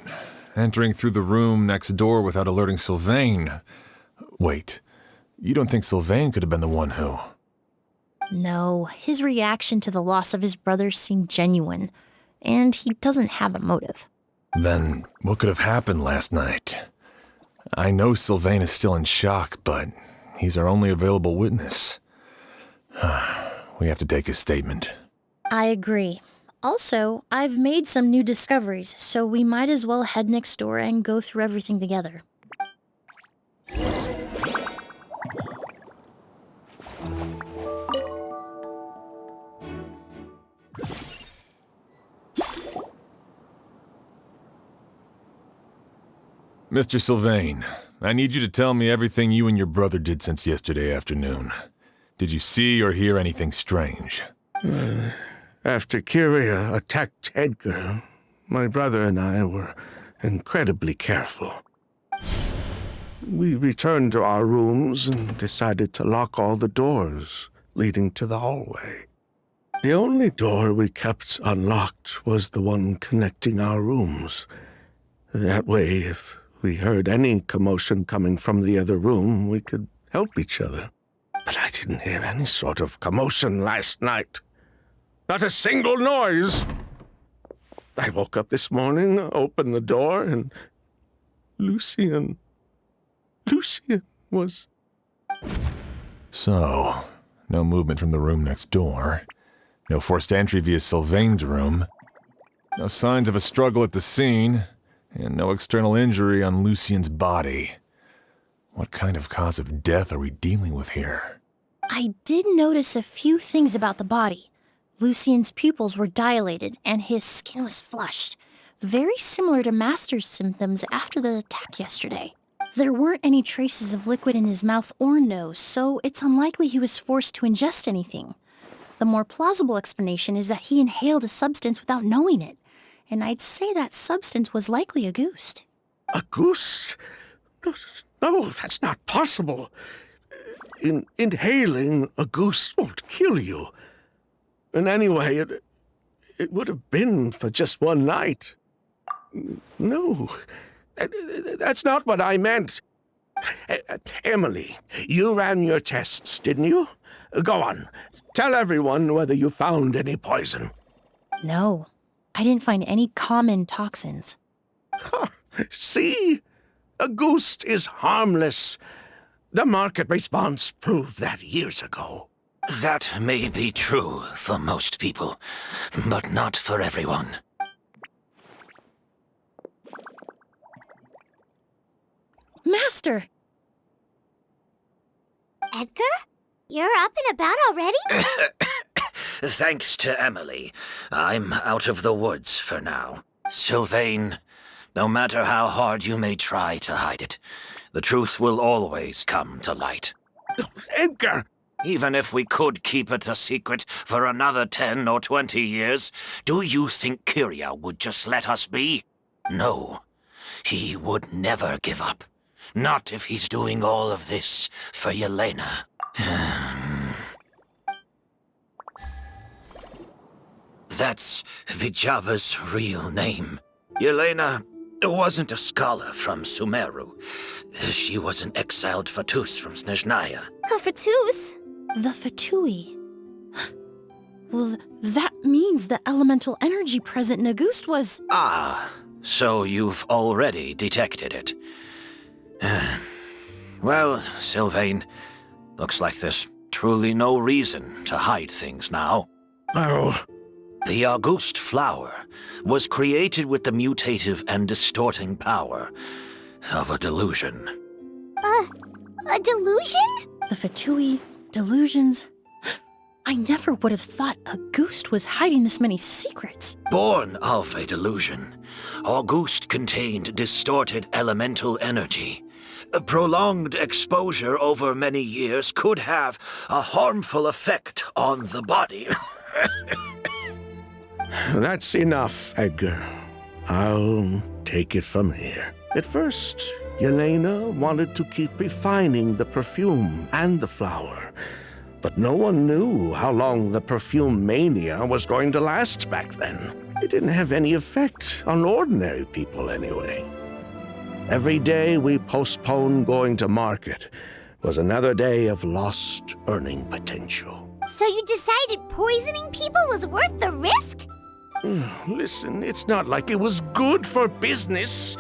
entering through the room next door without alerting Sylvain... Wait, you don't think Sylvain could have been the one who... No, his reaction to the loss of his brother seemed genuine, and he doesn't have a motive. Then what could have happened last night? I know Sylvain is still in shock, but he's our only available witness. We have to take his statement. I agree. Also, I've made some new discoveries, so we might as well head next door and go through everything together. Mr. Sylvain, I need you to tell me everything you and your brother did since yesterday afternoon. Did you see or hear anything strange? After Kiria attacked Edgar, my brother and I were incredibly careful. We returned to our rooms and decided to lock all the doors leading to the hallway. The only door we kept unlocked was the one connecting our rooms. That way, if we heard any commotion coming from the other room, we could help each other. But I didn't hear any sort of commotion last night. Not a single noise. I woke up this morning, opened the door, and Lucian was... So, no movement from the room next door. No forced entry via Sylvain's room. No signs of a struggle at the scene. And no external injury on Lucian's body. What kind of cause of death are we dealing with here? I did notice a few things about the body. Lucian's pupils were dilated, and his skin was flushed. Very similar to Master's symptoms after the attack yesterday. There weren't any traces of liquid in his mouth or nose, so it's unlikely he was forced to ingest anything. The more plausible explanation is that he inhaled a substance without knowing it, and I'd say that substance was likely a ghost. A goose? No, that's not possible. Inhaling a goose won't kill you. And anyway, it would have been for just one night. No, that's not what I meant. Emily, you ran your tests, didn't you? Go on. Tell everyone whether you found any poison. No, I didn't find any common toxins. See? A ghost is harmless. The market response proved that years ago. That may be true for most people, but not for everyone. Master! Edgar? You're up and about already? Thanks to Emily, I'm out of the woods for now. Sylvain, no matter how hard you may try to hide it, the truth will always come to light. Edgar! Even if we could keep it a secret for another 10 or 20 years, do you think Kyria would just let us be? No, he would never give up. Not if he's doing all of this for Yelena. That's Vijava's real name. Yelena wasn't a scholar from Sumeru. She was an exiled Fatus from Snezhnaya. A Fatus? The Fatui. Well, that means the elemental energy present in a ghost was... Ah, so you've already detected it. Well, Sylvain, looks like there's truly no reason to hide things now. Oh. The August flower was created with the mutative and distorting power of a delusion. A delusion? The Fatui, delusions... I never would have thought a ghost was hiding this many secrets. Born of a delusion, August contained distorted elemental energy. A prolonged exposure over many years could have a harmful effect on the body. That's enough, Edgar. I'll take it from here. At first, Yelena wanted to keep refining the perfume and the flower. But no one knew how long the perfume mania was going to last back then. It didn't have any effect on ordinary people anyway. Every day we postponed going to market was another day of lost earning potential. So you decided poisoning people was worth the risk? Listen, it's not like it was good for business.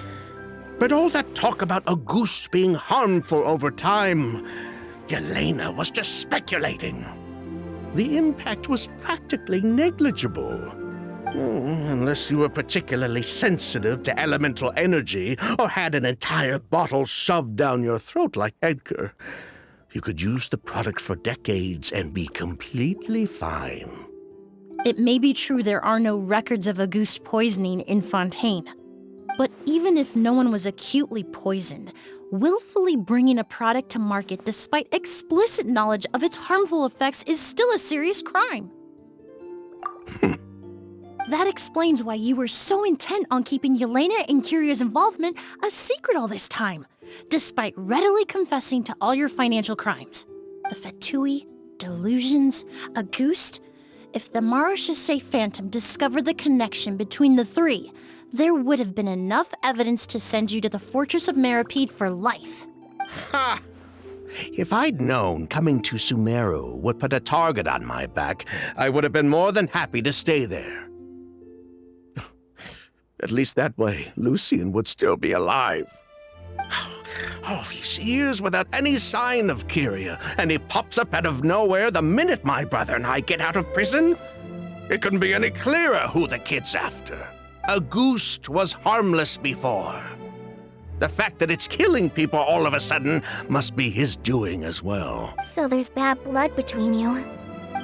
But all that talk about a goose being harmful over time... Yelena was just speculating. The impact was practically negligible. Unless you were particularly sensitive to elemental energy or had an entire bottle shoved down your throat like Edgar. You could use the product for decades and be completely fine. It may be true there are no records of Auguste poisoning in Fontaine. But even if no one was acutely poisoned, willfully bringing a product to market despite explicit knowledge of its harmful effects is still a serious crime. That explains why you were so intent on keeping Yelena and Kyria's involvement a secret all this time, despite readily confessing to all your financial crimes. The Fatui, delusions, Auguste. If the Marechaussee Phantom discovered the connection between the three, there would have been enough evidence to send you to the Fortress of Meripede for life. Ha! If I'd known coming to Sumeru would put a target on my back, I would have been more than happy to stay there. At least that way, Lucien would still be alive. All these years without any sign of Kyria, and he pops up out of nowhere the minute my brother and I get out of prison? It couldn't be any clearer who the kid's after. Auguste was harmless before. The fact that it's killing people all of a sudden must be his doing as well. So there's bad blood between you.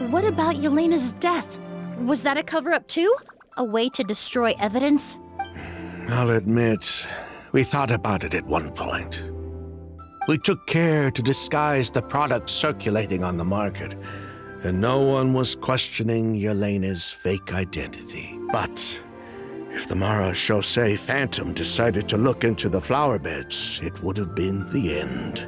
What about Yelena's death? Was that a cover-up too? A way to destroy evidence? I'll admit, we thought about it at one point. We took care to disguise the products circulating on the market. and no one was questioning Yelena's fake identity. But if the Mara Chaussee Phantom decided to look into the flower beds, it would have been the end.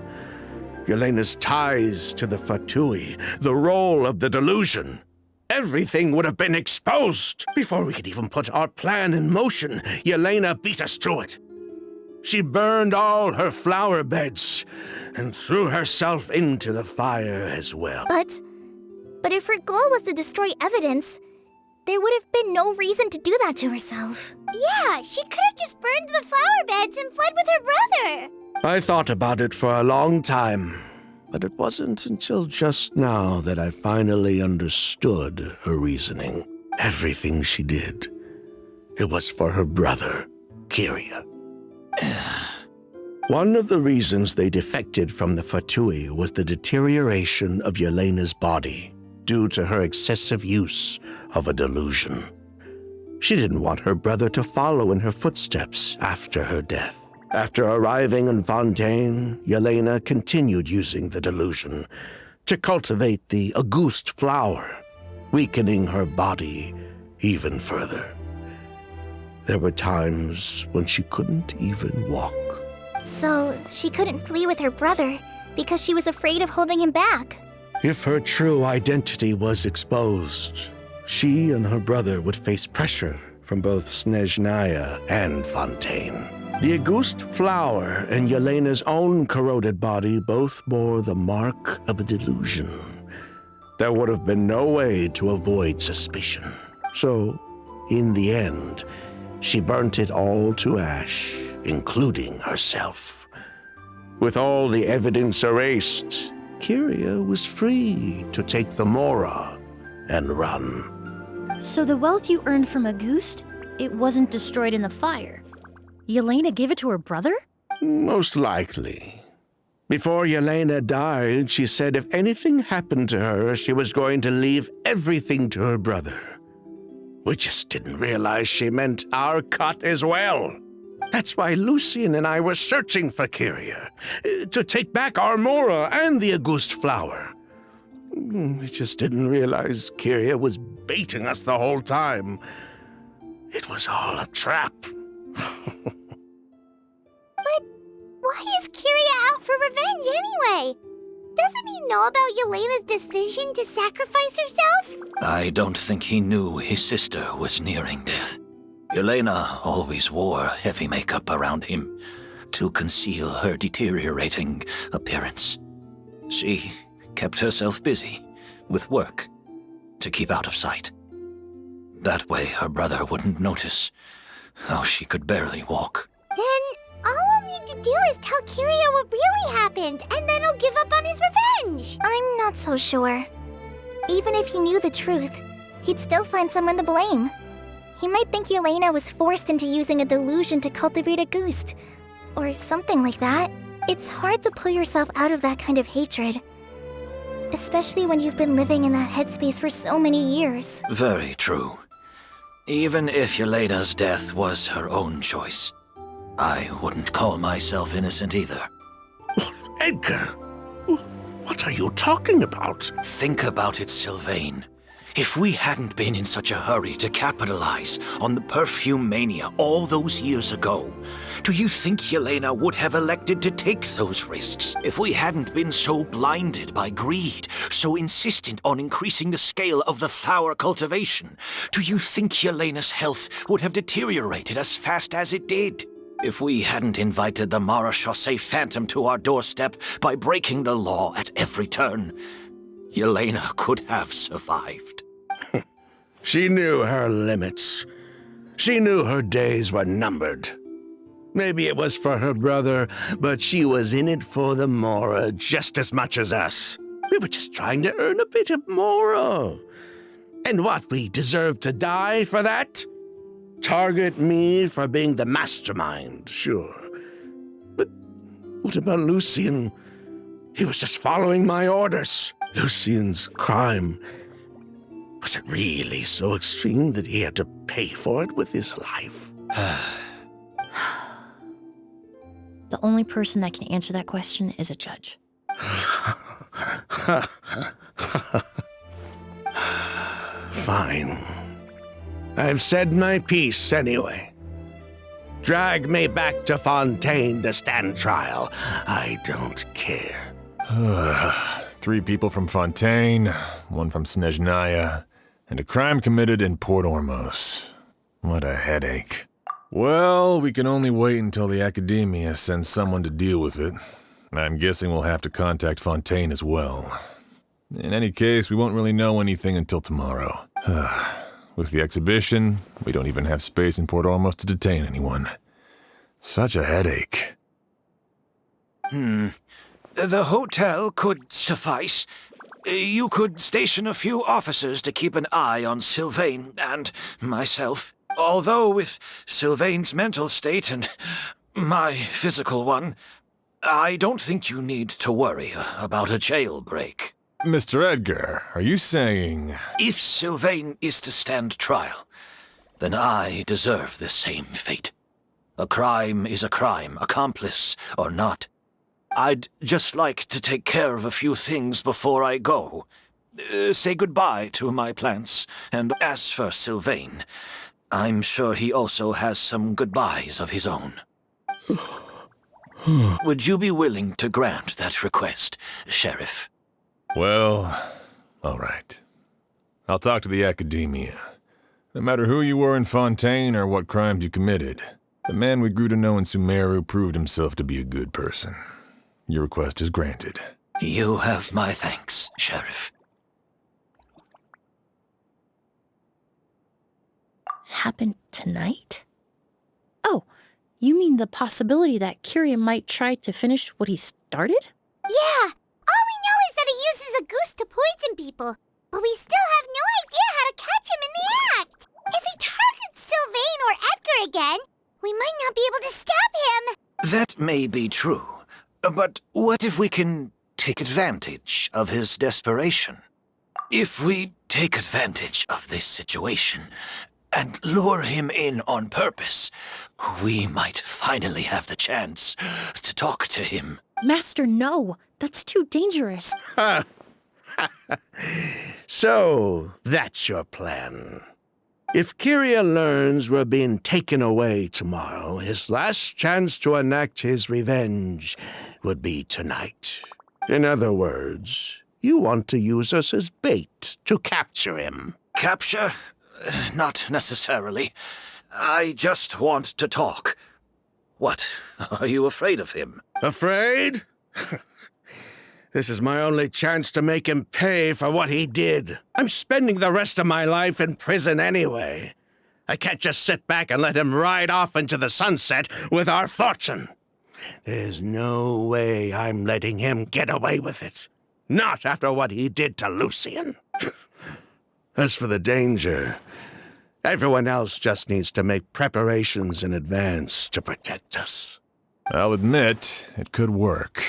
Yelena's ties to the Fatui, the role of the delusion. Everything would have been exposed. Before we could even put our plan in motion, Yelena beat us to it. She burned all her flower beds and threw herself into the fire as well. But if her goal was to destroy evidence, there would have been no reason to do that to herself. Yeah, she could have just burned the flower beds and fled with her brother. I thought about it for a long time, but it wasn't until just now that I finally understood her reasoning. Everything she did, it was for her brother, Kyria. One of the reasons they defected from the Fatui was the deterioration of Yelena's body due to her excessive use of a delusion. She didn't want her brother to follow in her footsteps after her death. After arriving in Fontaine, Yelena continued using the delusion to cultivate the Auguste flower, weakening her body even further. There were times when she couldn't even walk. So she couldn't flee with her brother because she was afraid of holding him back. If her true identity was exposed, she and her brother would face pressure from both Snezhnaya and Fontaine. The Auguste flower and Yelena's own corroded body both bore the mark of a delusion. There would have been no way to avoid suspicion. So, in the end, she burnt it all to ash, including herself. With all the evidence erased, Kyria was free to take the Mora and run. So the wealth you earned from Auguste, it wasn't destroyed in the fire. Yelena gave it to her brother? Most likely. Before Yelena died, she said if anything happened to her, she was going to leave everything to her brother. We just didn't realize she meant our cut as well. That's why Lucien and I were searching for Kyria, to take back our Mora and the Auguste flower. We just didn't realize Kyria was baiting us the whole time. It was all a trap. But why is Kyria out for revenge anyway? Doesn't he know about Yelena's decision to sacrifice herself? I don't think he knew his sister was nearing death. Yelena always wore heavy makeup around him to conceal her deteriorating appearance. She kept herself busy with work to keep out of sight. That way her brother wouldn't notice how she could barely walk. Then all we'll need to do is tell Kyria what really happened, and then he'll give up on his revenge. I'm not so sure. Even if he knew the truth, he'd still find someone to blame. He might think Yelena was forced into using a delusion to cultivate Auguste, or something like that. It's hard to pull yourself out of that kind of hatred, especially when you've been living in that headspace for so many years. Very true. Even if Yelena's death was her own choice, I wouldn't call myself innocent either. Edgar, what are you talking about? Think about it, Sylvain. If we hadn't been in such a hurry to capitalize on the perfume mania all those years ago, do you think Yelena would have elected to take those risks? If we hadn't been so blinded by greed, so insistent on increasing the scale of the flower cultivation, do you think Yelena's health would have deteriorated as fast as it did? If we hadn't invited the Mara Chaussee Phantom to our doorstep by breaking the law at every turn, Yelena could have survived. She knew her limits. She knew her days were numbered. Maybe it was for her brother, but she was in it for the Mora just as much as us. We were just trying to earn a bit of Mora. And what, we deserve to die for that? Target me for being the mastermind, sure. But what about Lucien? He was just following my orders. Lucien's crime, was it really so extreme that he had to pay for it with his life? The only person that can answer that question is a judge. Fine. I've said my piece anyway. Drag me back to Fontaine to stand trial. I don't care. 3 people from Fontaine, 1 from Snezhnaya, and a crime committed in Port Ormos. What a headache. Well, we can only wait until the Academia sends someone to deal with it. I'm guessing we'll have to contact Fontaine as well. In any case, we won't really know anything until tomorrow. With the exhibition, we don't even have space in Port Ormos to detain anyone. Such a headache. The hotel could suffice. You could station a few officers to keep an eye on Sylvain and myself. Although with Sylvain's mental state and my physical one, I don't think you need to worry about a jailbreak. Mr. Edgar, are you saying... If Sylvain is to stand trial, then I deserve the same fate. A crime is a crime, accomplice or not. I'd just like to take care of a few things before I go. Say goodbye to my plants, and as for Sylvain, I'm sure he also has some goodbyes of his own. Would you be willing to grant that request, Sheriff? Well, all right. I'll talk to the Academia. No matter who you were in Fontaine or what crimes you committed, the man we grew to know in Sumeru proved himself to be a good person. Your request is granted. You have my thanks, Sheriff. Happen tonight? Oh, you mean the possibility that Kyria might try to finish what he started? Yeah, all we know is that he uses a goose to poison people, but we still have no idea how to catch him in the act. If he targets Sylvain or Edgar again, we might not be able to stop him. That may be true, but what if we can take advantage of his desperation? If we take advantage of this situation and lure him in on purpose, we might finally have the chance to talk to him. Master, no. That's too dangerous. So, that's your plan. If Kyria learns we're being taken away tomorrow, his last chance to enact his revenge would be tonight. In other words, you want to use us as bait to capture him. Capture? Not necessarily. I just want to talk. What? Are you afraid of him? Afraid? This is my only chance to make him pay for what he did. I'm spending the rest of my life in prison anyway. I can't just sit back and let him ride off into the sunset with our fortune. There's no way I'm letting him get away with it. Not after what he did to Lucian. As for the danger, everyone else just needs to make preparations in advance to protect us. I'll admit, it could work.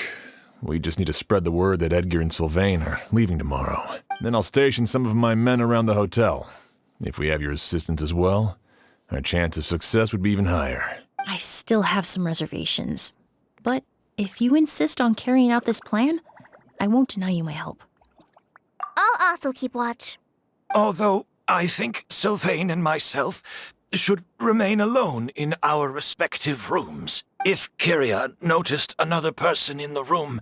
We just need to spread the word that Edgar and Sylvain are leaving tomorrow. Then I'll station some of my men around the hotel. If we have your assistance as well, our chance of success would be even higher. I still have some reservations. But if you insist on carrying out this plan, I won't deny you my help. I'll also keep watch. Although I think Sylvain and myself should remain alone in our respective rooms. If Kyria noticed another person in the room,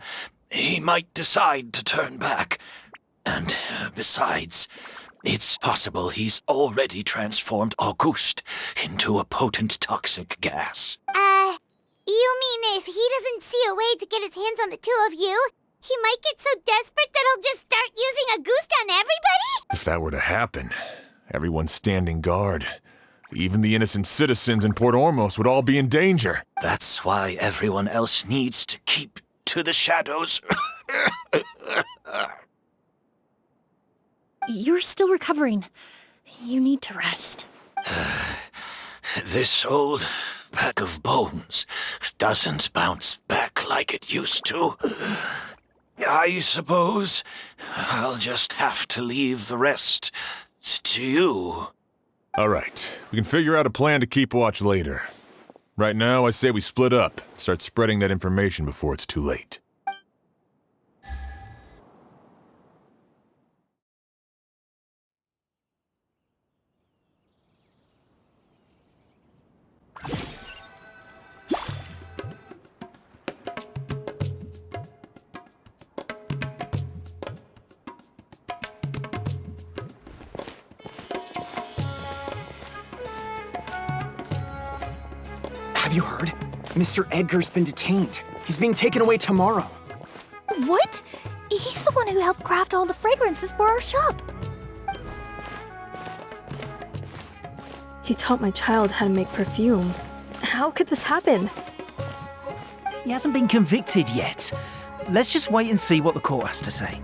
he might decide to turn back. And besides, it's possible he's already transformed Auguste into a potent toxic gas. You mean if he doesn't see a way to get his hands on the two of you, he might get so desperate that he'll just start using Auguste on everybody? If that were to happen, everyone's standing guard. Even the innocent citizens in Port Ormos would all be in danger. That's why everyone else needs to keep to the shadows. You're still recovering. You need to rest. This old bag of bones doesn't bounce back like it used to. I suppose I'll just have to leave the rest to you. All right, we can figure out a plan to keep watch later. Right now, I say we split up, start spreading that information before it's too late. Have you heard? Mr. Edgar's been detained. He's being taken away tomorrow. What? He's the one who helped craft all the fragrances for our shop. He taught my child how to make perfume. How could this happen? He hasn't been convicted yet. Let's just wait and see what the court has to say.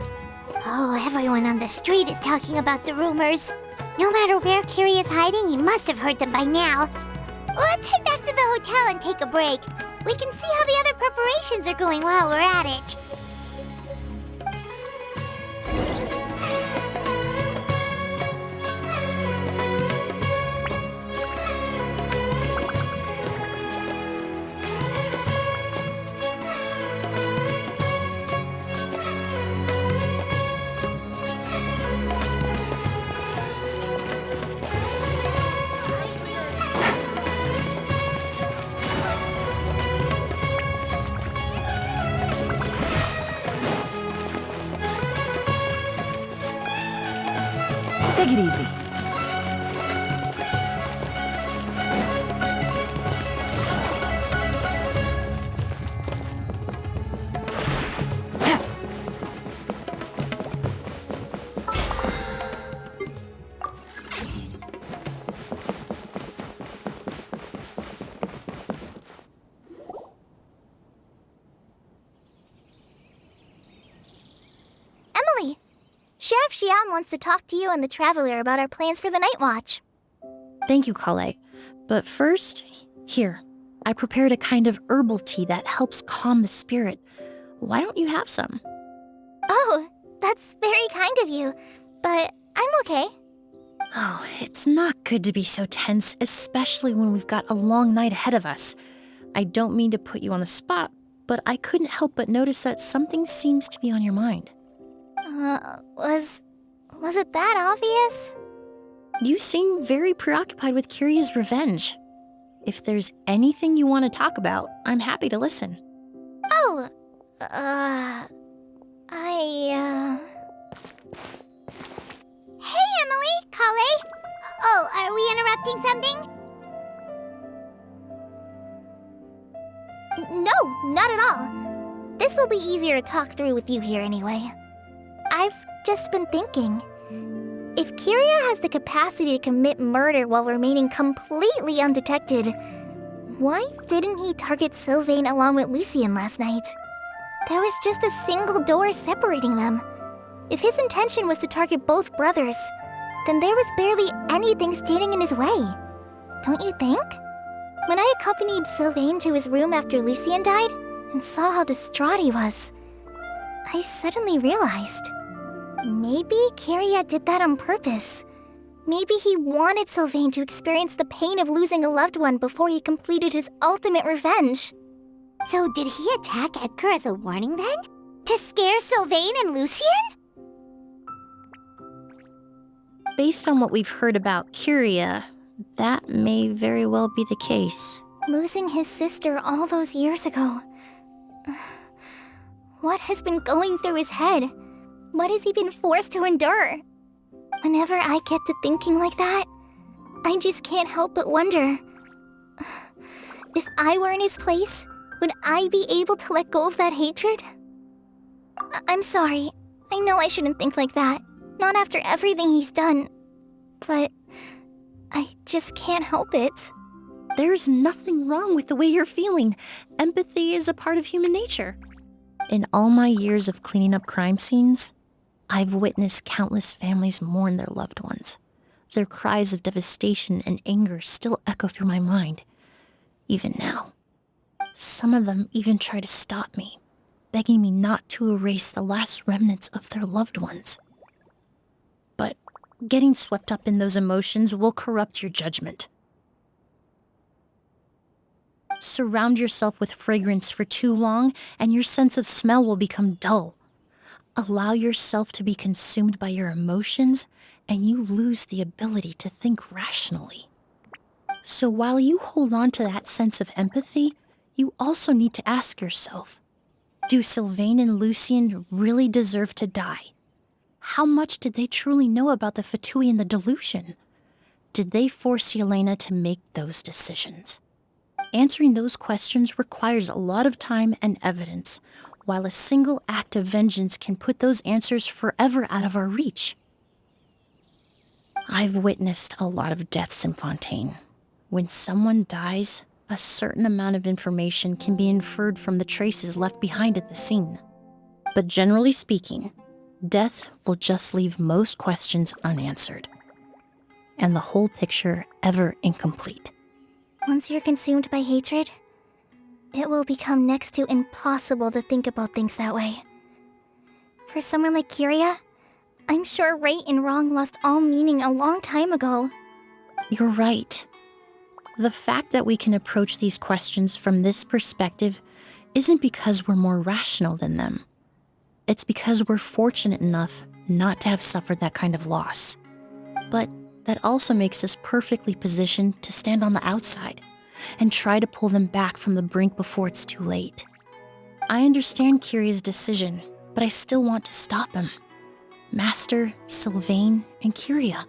Oh, everyone on the street is talking about the rumors. No matter where Kiri is hiding, he must have heard them by now. Let's head back to the hotel and take a break. We can see how the other preparations are going while we're at it. Take it easy. Emily, Sheriff Xian wants to talk to you and the Traveler about our plans for the night watch. Thank you, Kale. But first, here, I prepared a kind of herbal tea that helps calm the spirit. Why don't you have some? Oh, that's very kind of you, but I'm okay. Oh, it's not good to be so tense, especially when we've got a long night ahead of us. I don't mean to put you on the spot, but I couldn't help but notice that something seems to be on your mind. Was it that obvious? You seem very preoccupied with Kiria's revenge. If there's anything you want to talk about, I'm happy to listen. Oh, Hey, Emily, Kale. Oh, are we interrupting something? No, not at all. This will be easier to talk through with you here anyway. I've just been thinking. If Kiria has the capacity to commit murder while remaining completely undetected, why didn't he target Sylvain along with Lucien last night? There was just a single door separating them. If his intention was to target both brothers, then there was barely anything standing in his way. Don't you think? When I accompanied Sylvain to his room after Lucien died and saw how distraught he was, I suddenly realized. Maybe Kiria did that on purpose. Maybe he wanted Sylvain to experience the pain of losing a loved one before he completed his ultimate revenge. So did he attack Edgar as a warning then? To scare Sylvain and Lucien? Based on what we've heard about Kiria, that may very well be the case. Losing his sister all those years ago. What has been going through his head? What has he been forced to endure? Whenever I get to thinking like that, I just can't help but wonder. If I were in his place, would I be able to let go of that hatred? I'm sorry. I know I shouldn't think like that. Not after everything he's done. But I just can't help it. There's nothing wrong with the way you're feeling. Empathy is a part of human nature. In all my years of cleaning up crime scenes, I've witnessed countless families mourn their loved ones. Their cries of devastation and anger still echo through my mind, even now. Some of them even try to stop me, begging me not to erase the last remnants of their loved ones. But getting swept up in those emotions will corrupt your judgment. Surround yourself with fragrance for too long, and your sense of smell will become dull. Allow yourself to be consumed by your emotions, and you lose the ability to think rationally. So while you hold on to that sense of empathy, you also need to ask yourself, do Sylvain and Lucien really deserve to die? How much did they truly know about the Fatui and the delusion? Did they force Yelena to make those decisions? Answering those questions requires a lot of time and evidence, while a single act of vengeance can put those answers forever out of our reach. I've witnessed a lot of deaths in Fontaine. When someone dies, a certain amount of information can be inferred from the traces left behind at the scene. But generally speaking, death will just leave most questions unanswered, and the whole picture ever incomplete. Once you're consumed by hatred, it will become next to impossible to think about things that way. For someone like Kyria, I'm sure right and wrong lost all meaning a long time ago. You're right. The fact that we can approach these questions from this perspective isn't because we're more rational than them. It's because we're fortunate enough not to have suffered that kind of loss. But that also makes us perfectly positioned to stand on the outside and try to pull them back from the brink before it's too late. I understand Kyria's decision, but I still want to stop him. Master, Sylvain, and Kyria.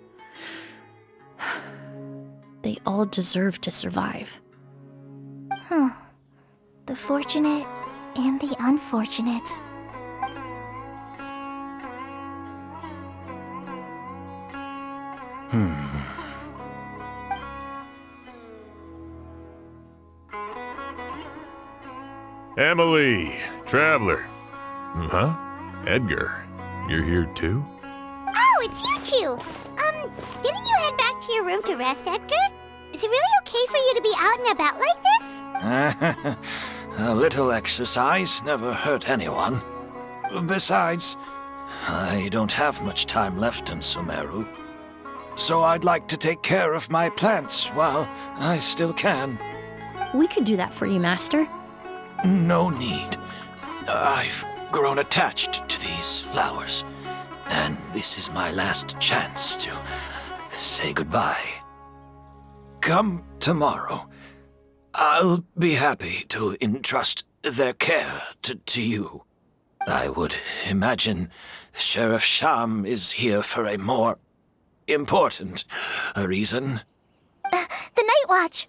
They all deserve to survive. The fortunate and the unfortunate. Emily, Traveler. Huh? Edgar, you're here too? Oh, it's you two! Didn't you head back to your room to rest, Edgar? Is it really okay for you to be out and about like this? A little exercise never hurt anyone. Besides, I don't have much time left in Sumeru. So I'd like to take care of my plants while I still can. We could do that for you, Master. No need. I've grown attached to these flowers, and this is my last chance to say goodbye. Come tomorrow. I'll be happy to entrust their care to you. I would imagine Sheriff Sham is here for a more important reason. The Night Watch!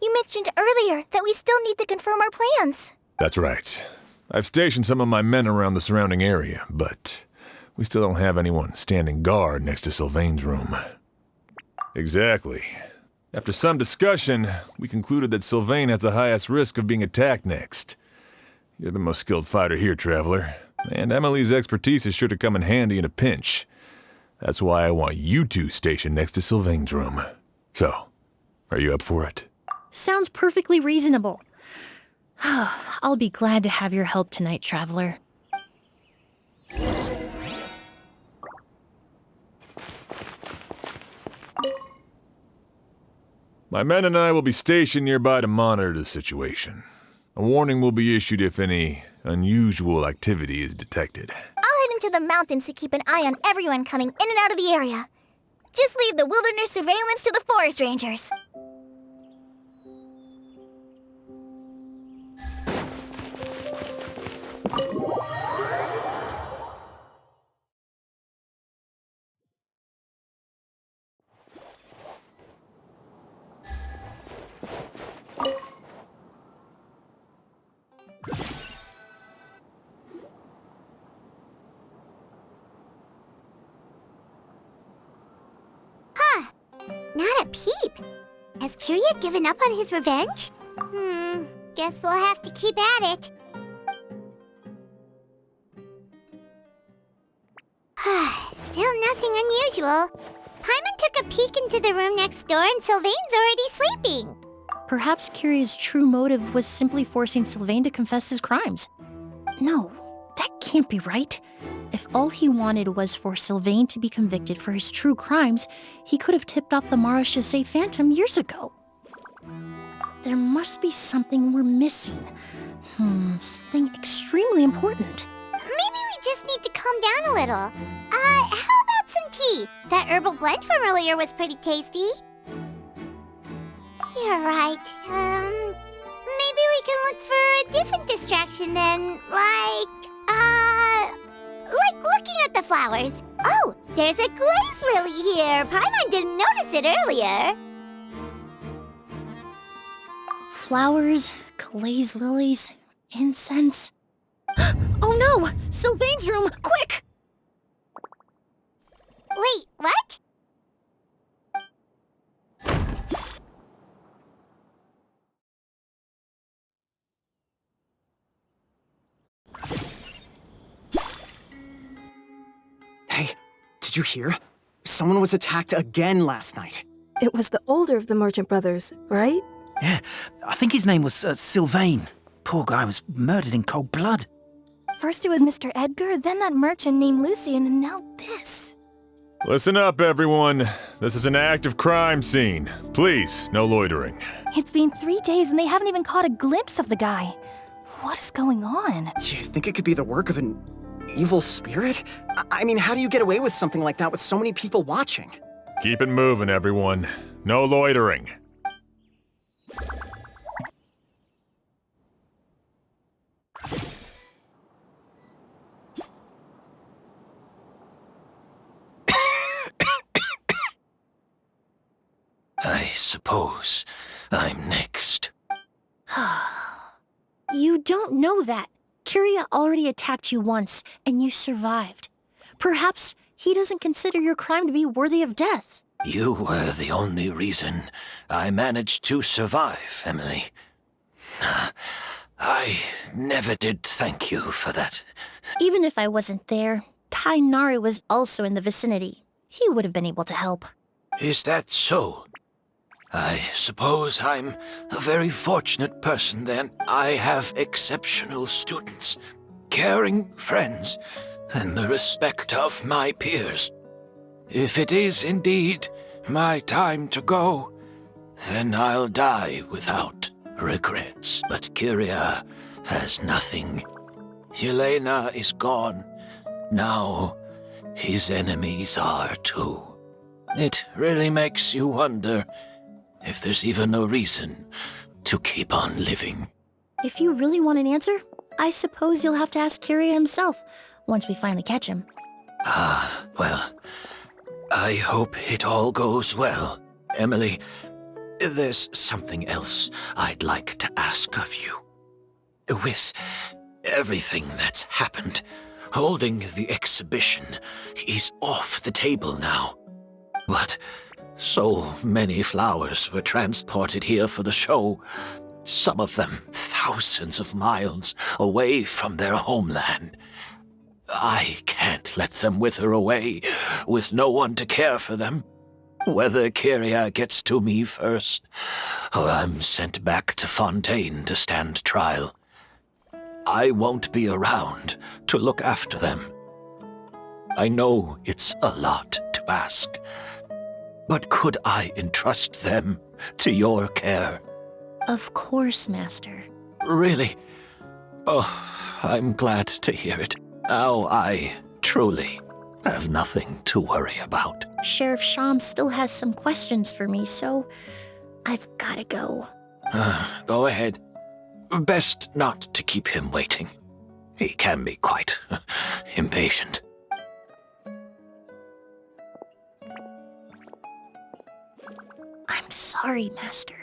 You mentioned earlier that we still need to confirm our plans. That's right. I've stationed some of my men around the surrounding area, but we still don't have anyone standing guard next to Sylvain's room. Exactly. After some discussion, we concluded that Sylvain has the highest risk of being attacked next. You're the most skilled fighter here, Traveler, and Emily's expertise is sure to come in handy in a pinch. That's why I want you two stationed next to Sylvain's room. So, are you up for it? Sounds perfectly reasonable. I'll be glad to have your help tonight, Traveler. My men and I will be stationed nearby to monitor the situation. A warning will be issued if any unusual activity is detected. I'll head into the mountains to keep an eye on everyone coming in and out of the area. Just leave the wilderness surveillance to the forest rangers. Not a peep. Has Kyria given up on his revenge? Guess we'll have to keep at it. Still nothing unusual. Paimon took a peek into the room next door and Sylvain's already sleeping. Perhaps Kyria's true motive was simply forcing Sylvain to confess his crimes. No, that can't be right. If all he wanted was for Sylvain to be convicted for his true crimes, he could have tipped off the Marechaussee Phantom years ago. There must be something we're missing. Something extremely important. Maybe we just need to calm down a little. How about some tea? That herbal blend from earlier was pretty tasty. You're right. Maybe we can look for a different distraction then, like looking at the flowers. Oh, there's a glaze lily here. Paimon didn't notice it earlier. Flowers, glazed lilies, incense. Oh no! Sylvain's room! Quick! Wait, what? Hey, did you hear? Someone was attacked again last night. It was the older of the merchant brothers, right? Yeah, I think his name was Sylvain. Poor guy was murdered in cold blood. First it was Mr. Edgar, then that merchant named Lucian, and now this. Listen up, everyone. This is an active crime scene. Please, no loitering. It's been 3 days and they haven't even caught a glimpse of the guy. What is going on? Do you think it could be the work of an evil spirit? I mean, how do you get away with something like that with so many people watching? Keep it moving, everyone. No loitering. I suppose I'm next. You don't know that. Kyria already attacked you once, and you survived. Perhaps he doesn't consider your crime to be worthy of death. You were the only reason I managed to survive, Emily. I never did thank you for that. Even if I wasn't there, Tainari was also in the vicinity. He would have been able to help. Is that so? I suppose I'm a very fortunate person then. I have exceptional students, caring friends, and the respect of my peers. If it is indeed my time to go, then I'll die without regrets. But Kyria has nothing. Yelena is gone. Now his enemies are too. It really makes you wonder if there's even a reason to keep on living. If you really want an answer, I suppose you'll have to ask Kyria himself once we finally catch him. Well, I hope it all goes well. Emily, there's something else I'd like to ask of you. With everything that's happened, holding the exhibition is off the table now. But so many flowers were transported here for the show, some of them thousands of miles away from their homeland. I can't let them wither away with no one to care for them. Whether Kyria gets to me first, or I'm sent back to Fontaine to stand trial, I won't be around to look after them. I know it's a lot to ask, but could I entrust them to your care? Of course, Master. Really? Oh, I'm glad to hear it. Now I truly have nothing to worry about. Sheriff Sham still has some questions for me, so I've gotta go. Go ahead. Best not to keep him waiting. He can be quite impatient. I'm sorry, Master.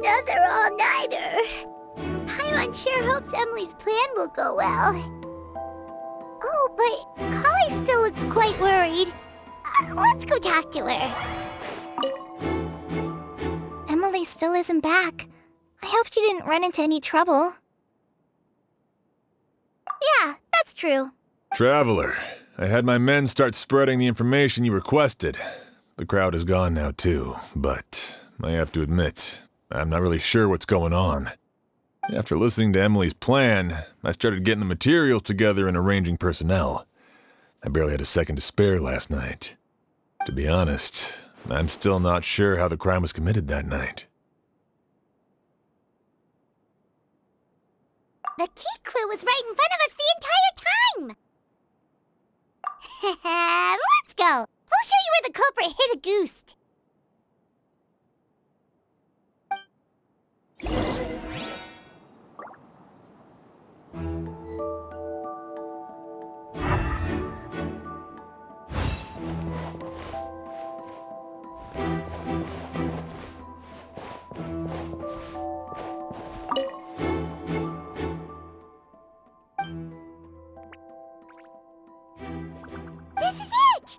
Another all-nighter. Paimon sure hopes Emily's plan will go well. Oh, but Kali still looks quite worried. Let's go talk to her. Emily still isn't back. I hope she didn't run into any trouble. Yeah, that's true. Traveler, I had my men start spreading the information you requested. The crowd is gone now too, but I have to admit, I'm not really sure what's going on. After listening to Emily's plan, I started getting the materials together and arranging personnel. I barely had a second to spare last night. To be honest, I'm still not sure how the crime was committed that night. The key clue was right in front of us the entire time! Let's go. We'll show you where the culprit hid a goose. This is it!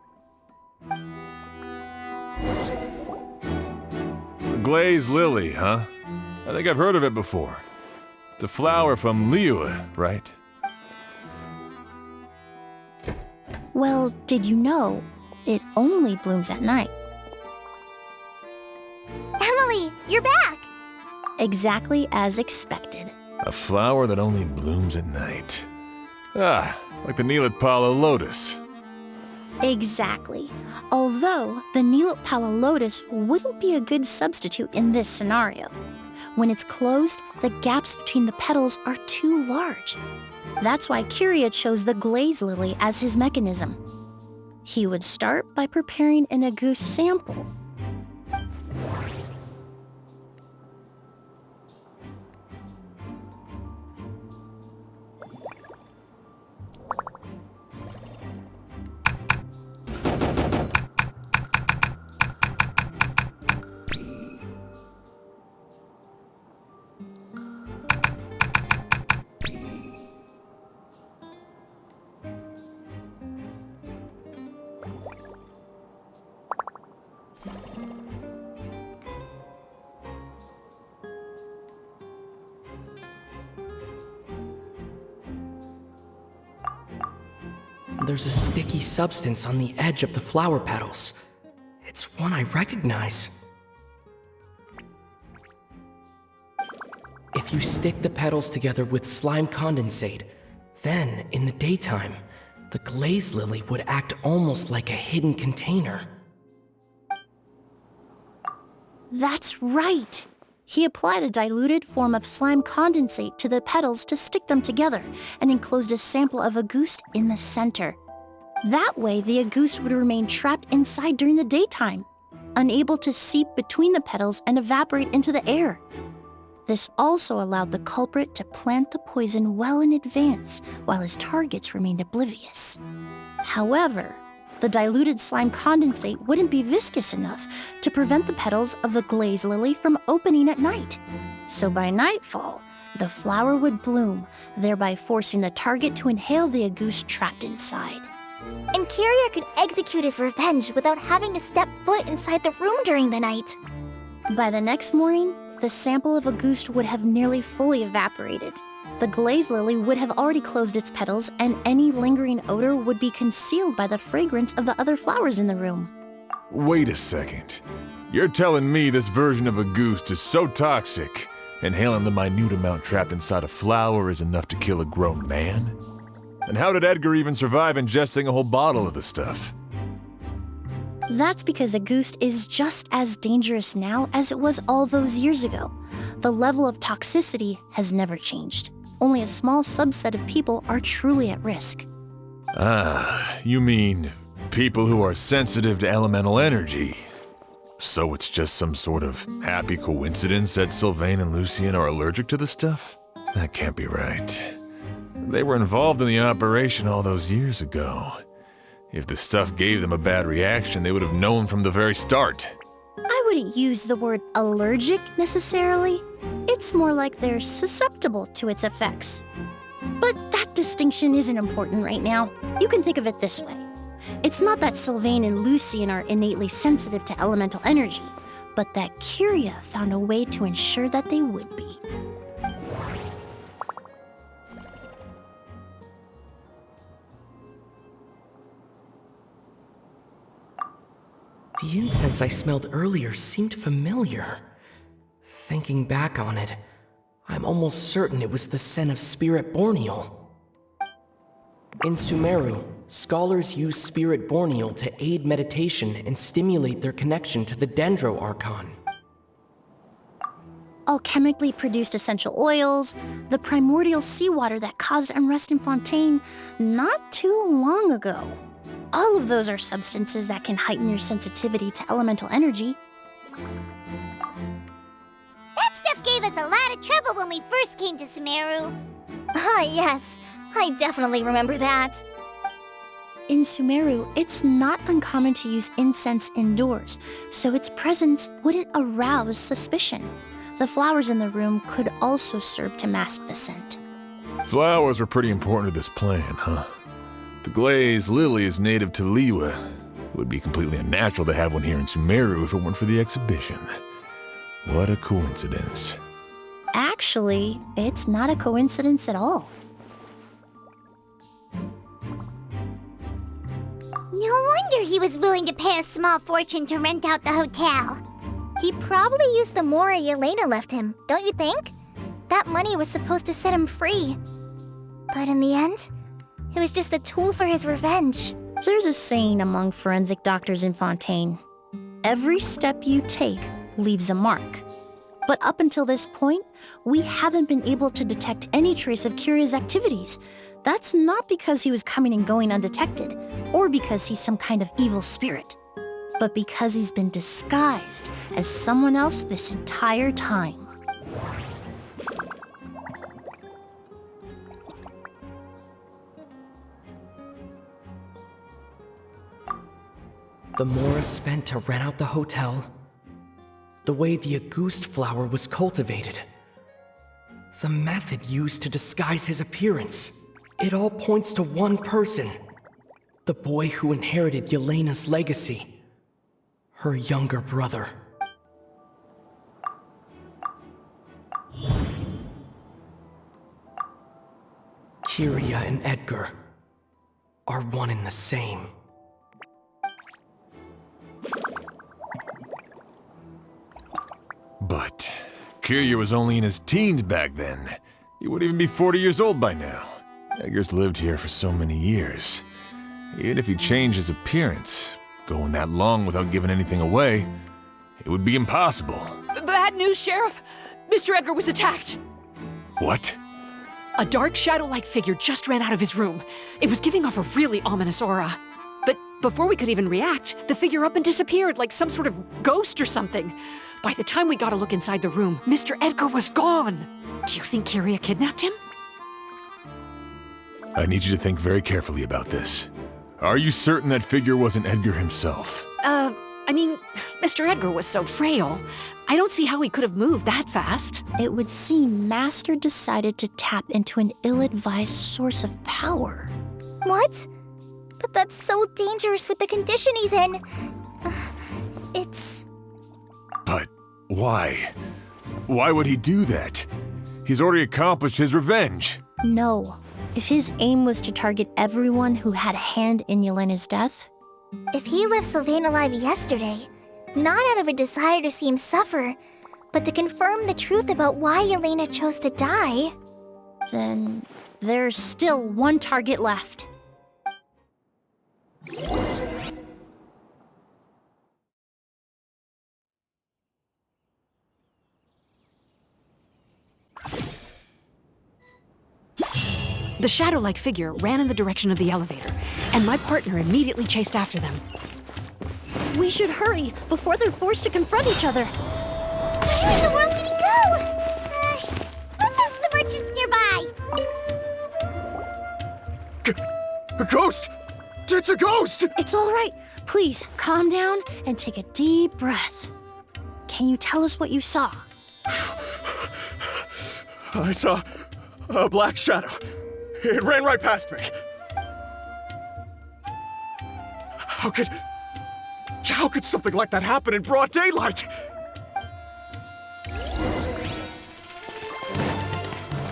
The glazed lily, huh? I think I've heard of it before. It's a flower from Liyue, right? Well, did you know it only blooms at night? Emily, you're back! Exactly as expected. A flower that only blooms at night. Ah, like the Neelitpala lotus. Exactly. Although the Neelitpala lotus wouldn't be a good substitute in this scenario. When it's closed, the gaps between the petals are too large. That's why Kiria chose the glaze lily as his mechanism. He would start by preparing an agouti sample. There's a sticky substance on the edge of the flower petals. It's one I recognize. If you stick the petals together with slime condensate, then, in the daytime, the glaze lily would act almost like a hidden container. That's right! He applied a diluted form of slime condensate to the petals to stick them together and enclosed a sample of agouti in the center. That way, the agouti would remain trapped inside during the daytime, unable to seep between the petals and evaporate into the air. This also allowed the culprit to plant the poison well in advance while his targets remained oblivious. However, the diluted slime condensate wouldn't be viscous enough to prevent the petals of the glaze lily from opening at night. So by nightfall, the flower would bloom, thereby forcing the target to inhale the agouti trapped inside. And Kiria could execute his revenge without having to step foot inside the room during the night. By the next morning, the sample of agouti would have nearly fully evaporated. The glaze lily would have already closed its petals, and any lingering odor would be concealed by the fragrance of the other flowers in the room. Wait a second. You're telling me this version of agouti is so toxic, inhaling the minute amount trapped inside a flower is enough to kill a grown man? And how did Edgar even survive ingesting a whole bottle of the stuff? That's because agouti is just as dangerous now as it was all those years ago. The level of toxicity has never changed. Only a small subset of people are truly at risk. Ah, you mean people who are sensitive to elemental energy. So it's just some sort of happy coincidence that Sylvain and Lucien are allergic to the stuff? That can't be right. They were involved in the operation all those years ago. If the stuff gave them a bad reaction, they would have known from the very start. I wouldn't use the word allergic necessarily. It's more like they're susceptible to its effects. But that distinction isn't important right now. You can think of it this way. It's not that Sylvain and Lucien are innately sensitive to elemental energy, but that Kiria found a way to ensure that they would be. The incense I smelled earlier seemed familiar. Thinking back on it, I'm almost certain it was the scent of Spirit Borneal. In Sumeru, scholars use Spirit Borneal to aid meditation and stimulate their connection to the Dendro Archon. Alchemically produced essential oils, the primordial seawater that caused unrest in Fontaine not too long ago. All of those are substances that can heighten your sensitivity to elemental energy. That stuff gave us a lot of trouble when we first came to Sumeru. Ah, yes. I definitely remember that. In Sumeru, it's not uncommon to use incense indoors, so its presence wouldn't arouse suspicion. The flowers in the room could also serve to mask the scent. Flowers were pretty important to this plan, huh? The glazed lily is native to Liwa. It would be completely unnatural to have one here in Sumeru if it weren't for the exhibition. What a coincidence. Actually, it's not a coincidence at all. No wonder he was willing to pay a small fortune to rent out the hotel. He probably used the mora Yelena left him, don't you think? That money was supposed to set him free. But in the end, it was just a tool for his revenge. There's a saying among forensic doctors in Fontaine. Every step you take leaves a mark. But up until this point, we haven't been able to detect any trace of Kiria's activities. That's not because he was coming and going undetected, or because he's some kind of evil spirit, but because he's been disguised as someone else this entire time. The mora spent to rent out the hotel, the way the Auguste flower was cultivated, the method used to disguise his appearance. It all points to one person, the boy who inherited Yelena's legacy, her younger brother. Kiria and Edgar are one and the same. But Kiria was only in his teens back then. He wouldn't even be 40 years old by now. Edgar's lived here for so many years. Even if he changed his appearance, going that long without giving anything away, it would be impossible. Bad news, Sheriff. Mr. Edgar was attacked. What? A dark shadow-like figure just ran out of his room. It was giving off a really ominous aura. But before we could even react, the figure up and disappeared like some sort of ghost or something. By the time we got a look inside the room, Mr. Edgar was gone. Do you think Kiria kidnapped him? I need you to think very carefully about this. Are you certain that figure wasn't Edgar himself? I mean, Mr. Edgar was so frail. I don't see how he could have moved that fast. It would seem Master decided to tap into an ill-advised source of power. What? But that's so dangerous with the condition he's in. It's... But why? Why would he do that? He's already accomplished his revenge. No. If his aim was to target everyone who had a hand in Yelena's death... If he left Sylvain alive yesterday, not out of a desire to see him suffer, but to confirm the truth about why Yelena chose to die... Then there's still one target left. The shadow-like figure ran in the direction of the elevator, and my partner immediately chased after them. We should hurry before they're forced to confront each other. Where in the world did he go? Let's ask the merchants nearby. A ghost! It's a ghost! It's all right. Please, calm down and take a deep breath. Can you tell us what you saw? I saw a black shadow. It ran right past me. How could something like that happen in broad daylight?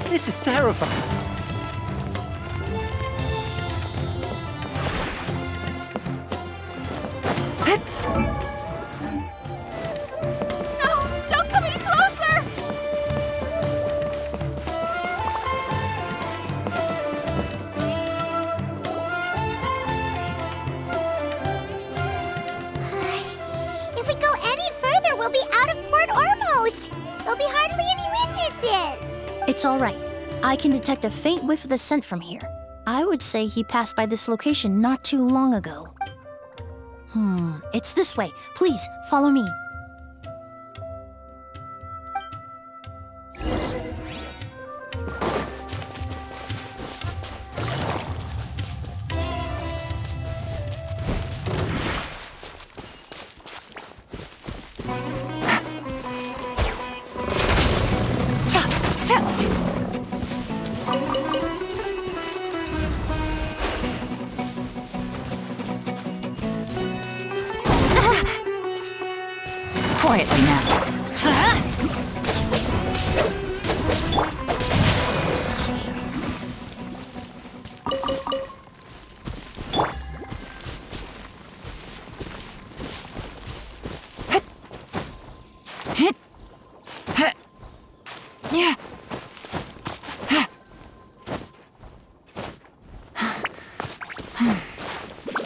This is terrifying. No! Don't come any closer! If we go any further, we'll be out of Port Ormos. There'll be hardly any witnesses. It's all right. I can detect a faint whiff of the scent from here. I would say he passed by this location not too long ago. It's this way. Please, follow me. Quietly now.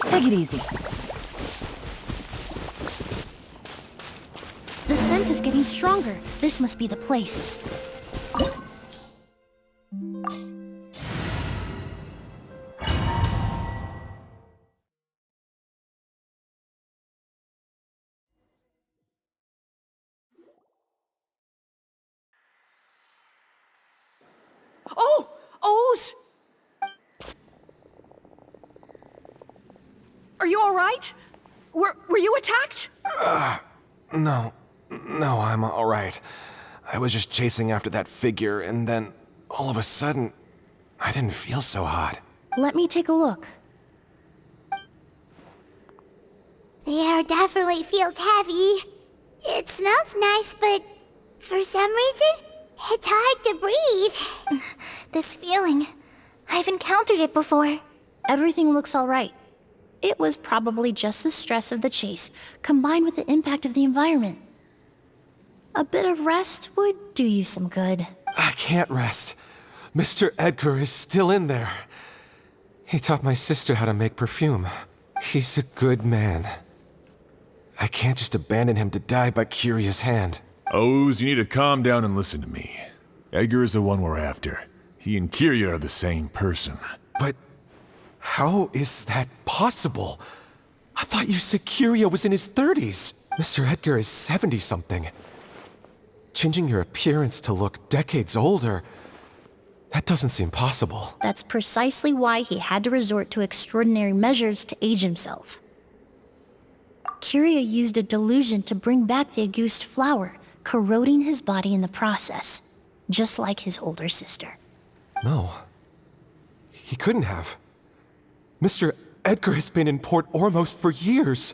Take it easy. The scent is getting stronger. This must be the place. Oh! O's! Are you all right? Were you attacked? No, I'm all right. I was just chasing after that figure, and then all of a sudden, I didn't feel so hot. Let me take a look. The air definitely feels heavy. It smells nice, but for some reason, it's hard to breathe. This feeling, I've encountered it before. Everything looks all right. It was probably just the stress of the chase, combined with the impact of the environment. A bit of rest would do you some good. I can't rest. Mr. Edgar is still in there. He taught my sister how to make perfume. He's a good man. I can't just abandon him to die by Curia's hand. O's, you need to calm down and listen to me. Edgar is the one we're after. He and Kiria are the same person. But how is that possible? I thought you said Kiria was in his 30s. Mr. Edgar is 70-something. Changing your appearance to look decades older, that doesn't seem possible. That's precisely why he had to resort to extraordinary measures to age himself. Kiria used a delusion to bring back the Auguste flower, corroding his body in the process, just like his older sister. No. He couldn't have. Mr. Edgar has been in Port Ormos for years.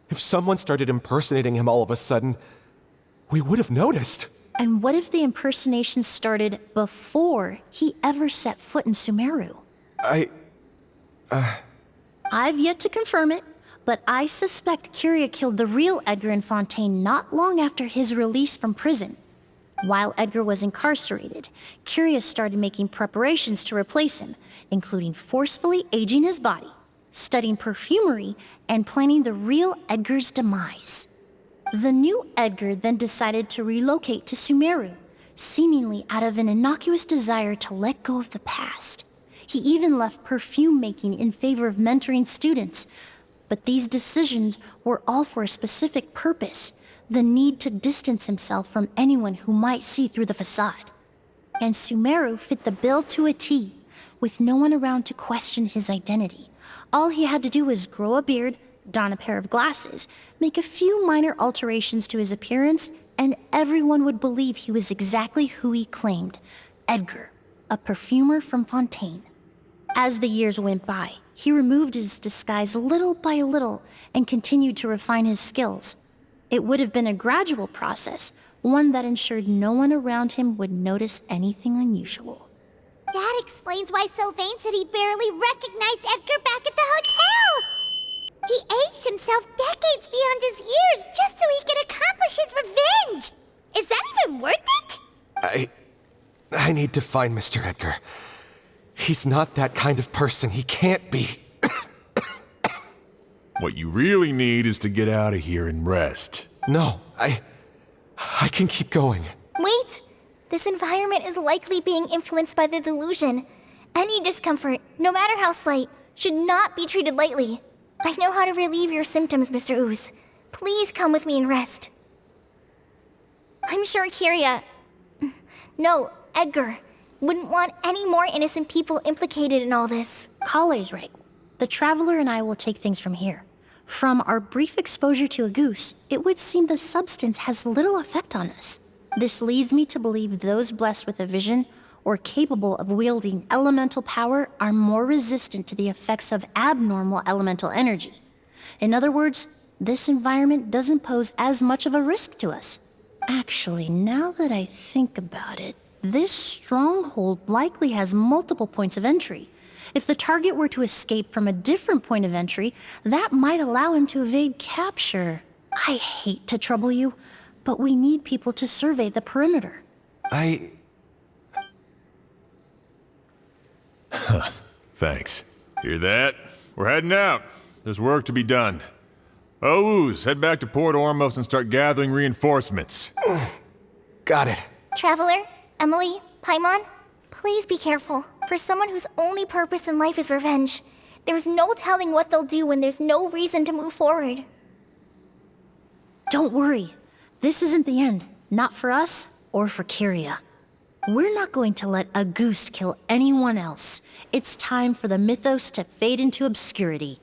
If someone started impersonating him all of a sudden, we would have noticed. And what if the impersonation started before he ever set foot in Sumeru? I've yet to confirm it, but I suspect Kiria killed the real Edgar in Fontaine not long after his release from prison. While Edgar was incarcerated, Kiria started making preparations to replace him, including forcefully aging his body, studying perfumery, and planning the real Edgar's demise. The new Edgar then decided to relocate to Sumeru, seemingly out of an innocuous desire to let go of the past. He even left perfume making in favor of mentoring students, but these decisions were all for a specific purpose: the need to distance himself from anyone who might see through the facade. And Sumeru fit the bill to a T, with no one around to question his identity. All he had to do was grow a beard, don a pair of glasses, make a few minor alterations to his appearance, and everyone would believe he was exactly who he claimed: Edgar, a perfumer from Fontaine. As the years went by, he removed his disguise little by little and continued to refine his skills. It would have been a gradual process, one that ensured no one around him would notice anything unusual. That explains why Sylvain said he barely recognized Edgar back at the hotel! He aged himself decades beyond his years just so he could accomplish his revenge! Is that even worth it? I need to find Mr. Edgar. He's not that kind of person. He can't be. What you really need is to get out of here and rest. No, I can keep going. Wait! This environment is likely being influenced by the delusion, Any discomfort, no matter how slight, should not be treated lightly. I know how to relieve your symptoms, Mr. Ooze. Please come with me and rest. I'm sure Kiria... No, Edgar wouldn't want any more innocent people implicated in all this. Kale's right. The Traveler and I will take things from here. From our brief exposure to a goose, it would seem the substance has little effect on us. This leads me to believe those blessed with a vision or capable of wielding elemental power are more resistant to the effects of abnormal elemental energy. In other words, this environment doesn't pose as much of a risk to us. Actually, now that I think about it, this stronghold likely has multiple points of entry. If the target were to escape from a different point of entry, that might allow him to evade capture. I hate to trouble you, but we need people to survey the perimeter. Thanks. Hear that? We're heading out. There's work to be done. Ooze, head back to Port Ormos and start gathering reinforcements. Got it. Traveler, Emily, Paimon, please be careful. For someone whose only purpose in life is revenge, there's no telling what they'll do when there's no reason to move forward. Don't worry. This isn't the end. Not for us or for Kiria. We're not going to let a goose kill anyone else. It's time for the mythos to fade into obscurity.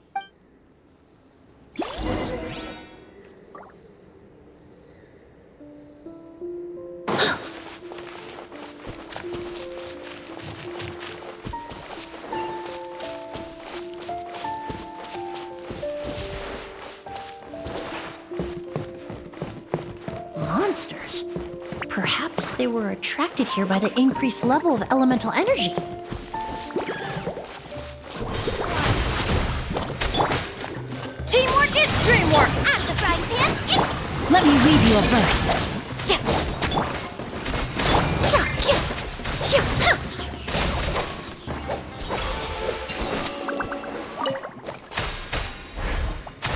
Monsters. Perhaps they were attracted here by the increased level of elemental energy. Teamwork is dreamwork! I'm the frying pan, it's... Let me read you a verse.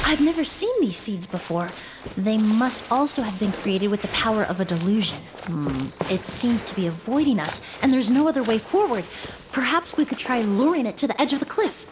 I've never seen these seeds before. They must also have been created with the power of a delusion. It seems to be avoiding us, and there's no other way forward. Perhaps we could try luring it to the edge of the cliff.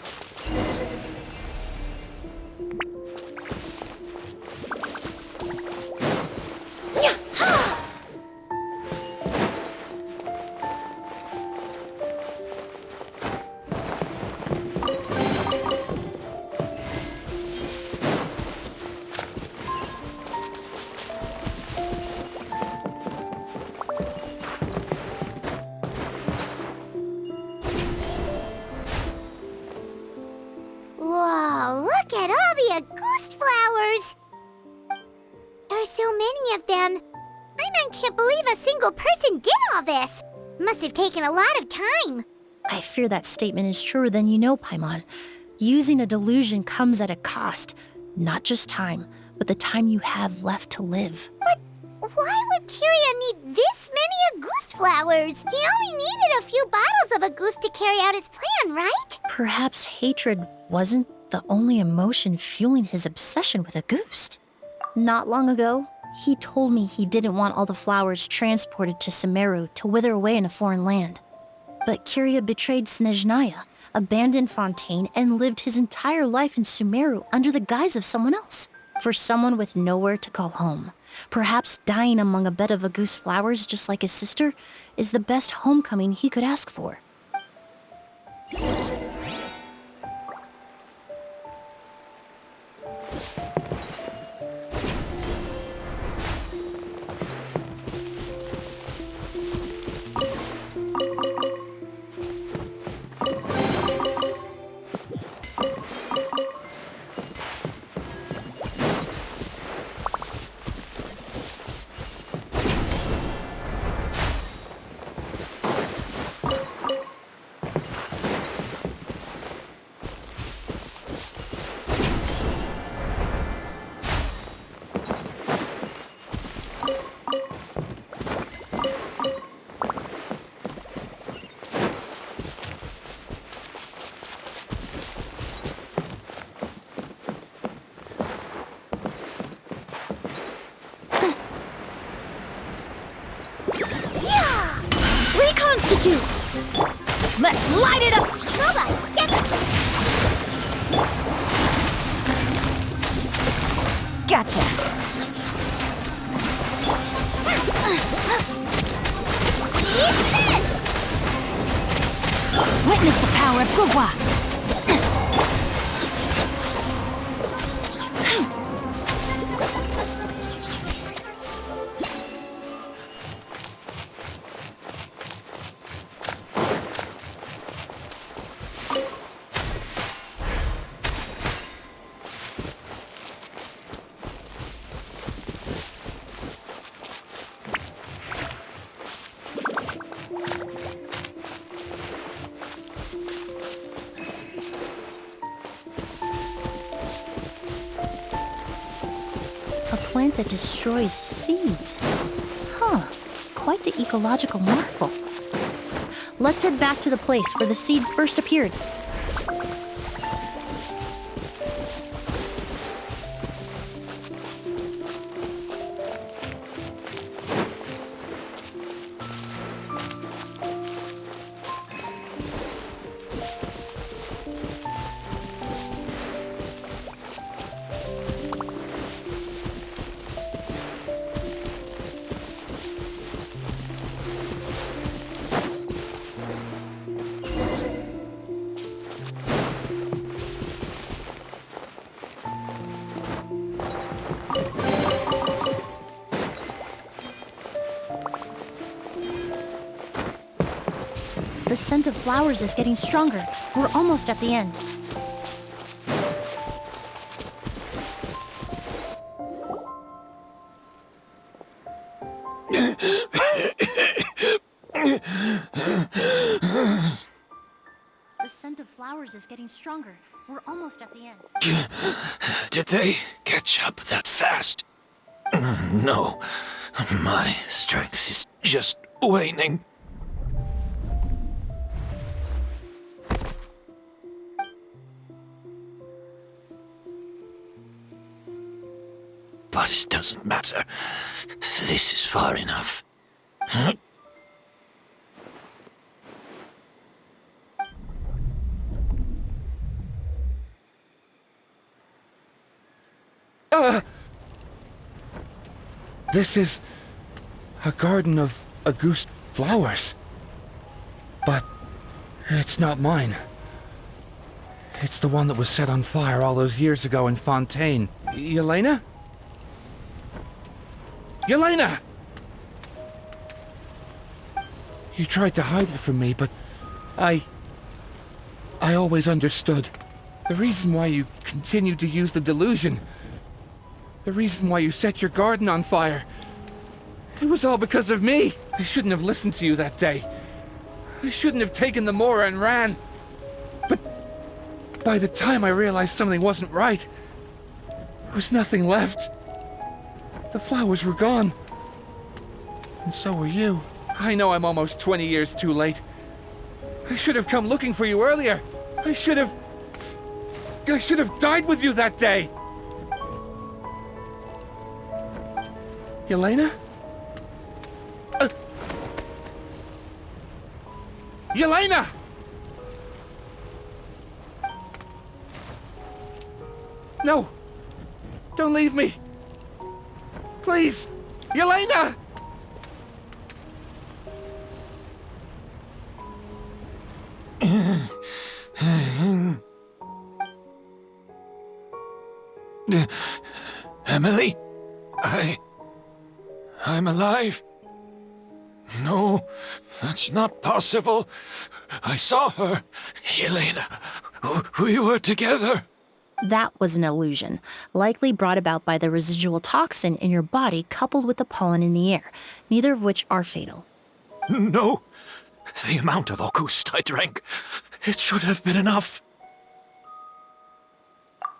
Whoa, look at all the Auguste flowers! There are so many of them. I can't believe a single person did all this. Must have taken a lot of time. I fear that statement is truer than you know, Paimon. Using a delusion comes at a cost. Not just time, but the time you have left to live. But why would Kiria need this many Auguste flowers? He only needed a few bottles of Auguste to carry out his plan, right? Perhaps hatred wasn't the only emotion fueling his obsession with Auguste. Not long ago, he told me he didn't want all the flowers transported to Sumeru to wither away in a foreign land. But Kiria betrayed Snezhnaya, abandoned Fontaine, and lived his entire life in Sumeru under the guise of someone else. For someone with nowhere to call home, perhaps dying among a bed of Auguste flowers just like his sister is the best homecoming he could ask for. Let's Light it up! Glova, get... Gotcha. Witness the power of Glava. A plant that destroys seeds. Huh, quite the ecological marvel. Let's head back to the place where the seeds first appeared. The scent of flowers is getting stronger. We're almost at the end. The scent of flowers is getting stronger. We're almost at the end. Did they catch up that fast? No. My strength is just waning. But it doesn't matter. This is far enough. This is a garden of Auguste flowers. But it's not mine. It's the one that was set on fire all those years ago in Fontaine. Yelena? Yelena! You tried to hide it from me, but I always understood. The reason why you continued to use the delusion, the reason why you set your garden on fire, it was all because of me. I shouldn't have listened to you that day. I shouldn't have taken the Mora and ran. But by the time I realized something wasn't right, there was nothing left. The flowers were gone. And so were you. I know I'm almost 20 years too late. I should have come looking for you earlier. I should have died with you that day. Yelena? Yelena! No! Don't leave me! Please! Yelena! Emily? I'm alive. No, that's not possible. I saw her. Yelena, we were together. That was an illusion, likely brought about by the residual toxin in your body coupled with the pollen in the air, neither of which are fatal. No, the amount of Auguste I drank, it should have been enough.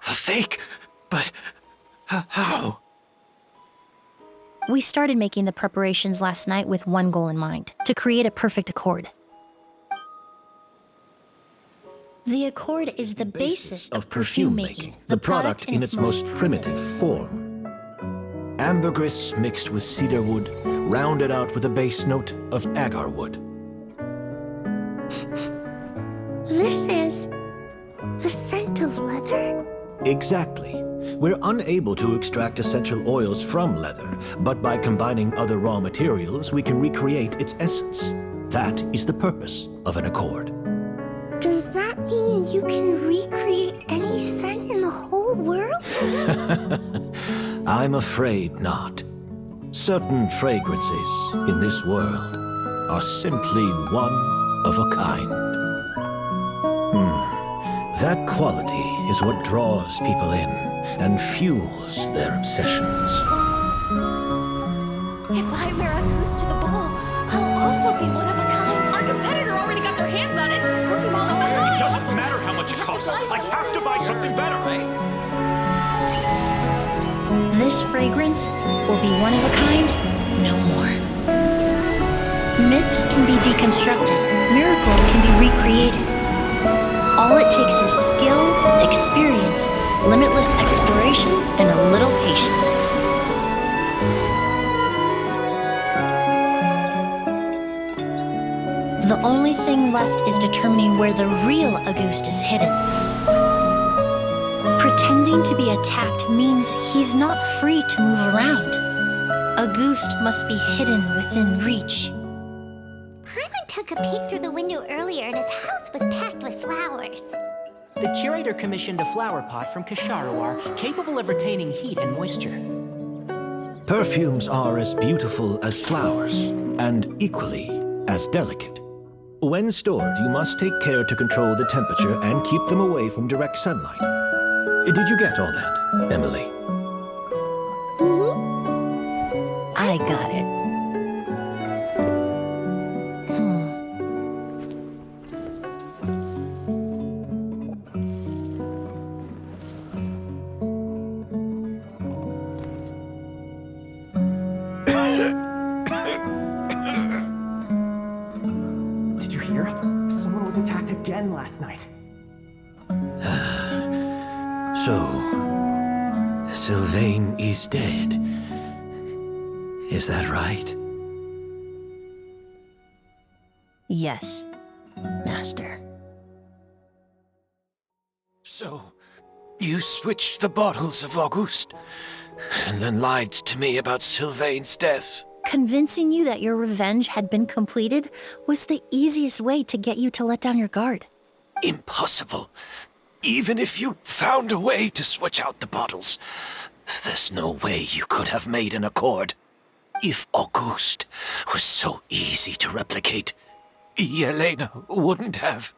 A fake? But how? We started making the preparations last night with one goal in mind, to create a perfect accord. The accord is the basis of perfume making, the product in its most primitive form. Ambergris mixed with cedarwood, rounded out with a base note of agarwood. This is the scent of leather? Exactly. We're unable to extract essential oils from leather, but by combining other raw materials, we can recreate its essence. That is the purpose of an accord. Does that mean you can recreate any scent in the whole world? I'm afraid not. Certain fragrances in this world are simply one of a kind. That quality is what draws people in and fuels their obsessions. If I wear a goose to the ball, I'll also be one of a kind. Our competitor already got their hands on it. It doesn't matter how much it costs. I have to buy something better. This fragrance will be one of a kind no more. Myths can be deconstructed. Miracles can be recreated. All it takes is skill, experience, limitless exploration, and a little patience. The only thing left is determining where the real Auguste is hidden. Pretending to be attacked means he's not free to move around. Auguste must be hidden within reach. Paimon took a peek through the window earlier and his house was packed with flowers. The curator commissioned a flower pot from Kasharawar capable of retaining heat and moisture. Perfumes are as beautiful as flowers, and equally as delicate. When stored, you must take care to control the temperature and keep them away from direct sunlight. Did you get all that, Emily? I got it. Did you hear? Someone was attacked again last night. So, Sylvain is dead. Is that right? Yes, Master. So, you switched the bottles of Auguste, and then lied to me about Sylvain's death. Convincing you that your revenge had been completed was the easiest way to get you to let down your guard. Impossible. Even if you found a way to switch out the bottles, there's no way you could have made an accord. If Auguste was so easy to replicate, Yelena wouldn't have.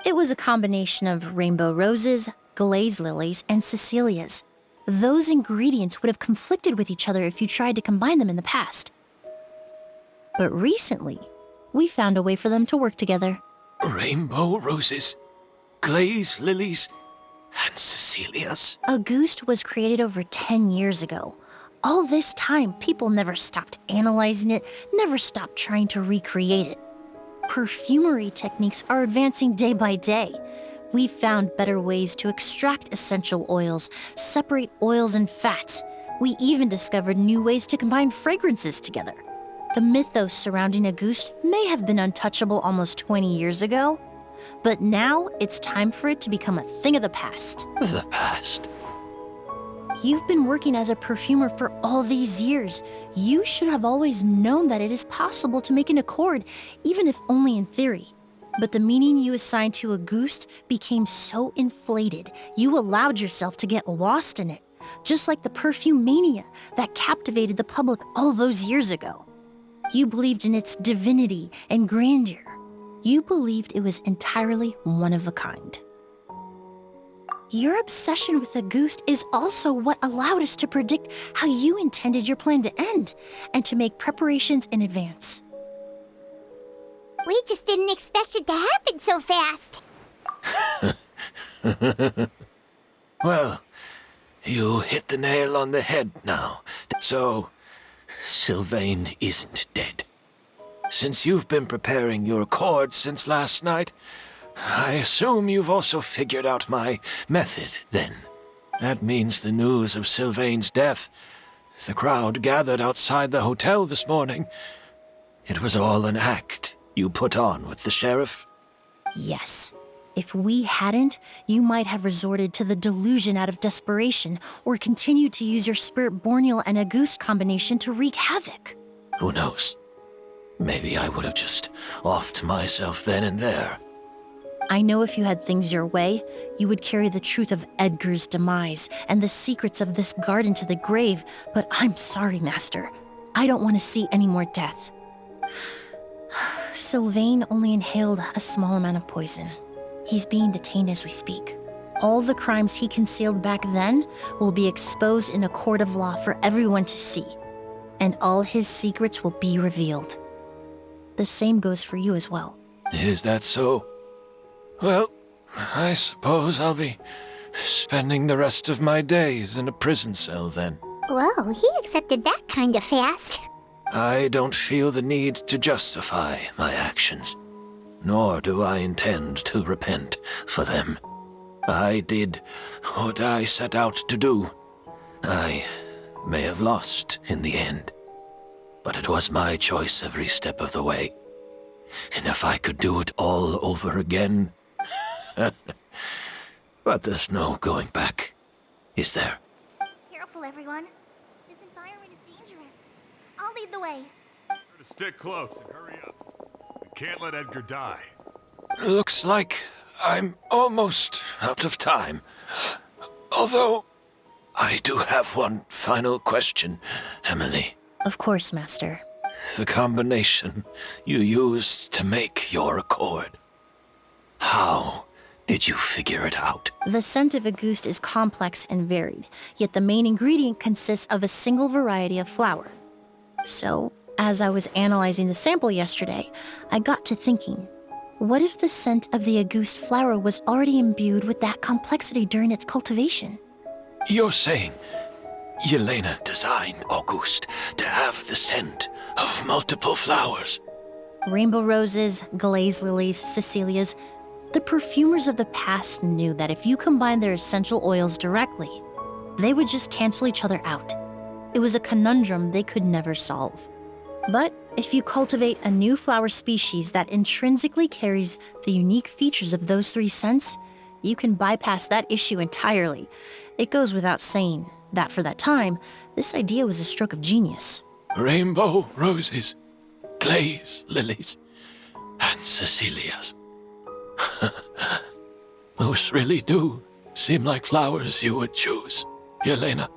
It was a combination of rainbow roses, glaze lilies, and Cecilias. Those ingredients would have conflicted with each other if you tried to combine them in the past. But recently, we found a way for them to work together. Rainbow roses, glaze lilies, and Cecilias. Auguste was created over 10 years ago. All this time, people never stopped analyzing it, never stopped trying to recreate it. Perfumery techniques are advancing day by day. We've found better ways to extract essential oils, separate oils and fats. We even discovered new ways to combine fragrances together. The mythos surrounding Auguste may have been untouchable almost 20 years ago, but now it's time for it to become a thing of the past. The past? You've been working as a perfumer for all these years. You should have always known that it is possible to make an accord, even if only in theory. But the meaning you assigned to Auguste became so inflated, you allowed yourself to get lost in it, just like the perfume mania that captivated the public all those years ago. You believed in its divinity and grandeur. You believed it was entirely one of a kind. Your obsession with Auguste is also what allowed us to predict how you intended your plan to end, and to make preparations in advance. We just didn't expect it to happen so fast. Well, you hit the nail on the head now. So, Sylvain isn't dead. Since you've been preparing your accord since last night, I assume you've also figured out my method, then. That means the news of Sylvain's death. The crowd gathered outside the hotel this morning. It was all an act you put on with the sheriff? Yes. If we hadn't, you might have resorted to the delusion out of desperation, or continued to use your spirit Borneal and Auguste combination to wreak havoc. Who knows? Maybe I would have just offed myself then and there. I know if you had things your way, you would carry the truth of Edgar's demise and the secrets of this garden to the grave, but I'm sorry, Master. I don't want to see any more death. Sylvain only inhaled a small amount of poison. He's being detained as we speak. All the crimes he concealed back then will be exposed in a court of law for everyone to see, and all his secrets will be revealed. The same goes for you as well. Is that so? Well, I suppose I'll be spending the rest of my days in a prison cell then. Whoa, he accepted that kind of fast. I don't feel the need to justify my actions, nor do I intend to repent for them. I did what I set out to do. I may have lost in the end, but it was my choice every step of the way. And if I could do it all over again... But there's no going back, is there? Careful, everyone. This environment is dangerous. I'll lead the way. Stick close and hurry up. We can't let Edgar die. Looks like I'm almost out of time. Although, I do have one final question, Emily. Of course, Master. The combination you used to make your accord. How did you figure it out? The scent of Auguste is complex and varied, yet the main ingredient consists of a single variety of flower. So, as I was analyzing the sample yesterday, I got to thinking, what if the scent of the Auguste flower was already imbued with that complexity during its cultivation? You're saying Yelena designed Auguste to have the scent of multiple flowers? Rainbow roses, glaze lilies, Cecilias. The perfumers of the past knew that if you combined their essential oils directly, they would just cancel each other out. It was a conundrum they could never solve. But if you cultivate a new flower species that intrinsically carries the unique features of those three scents, you can bypass that issue entirely. It goes without saying that for that time, this idea was a stroke of genius. Rainbow roses, glaze lilies, and Cecilias. Those really do seem like flowers you would choose, Yelena.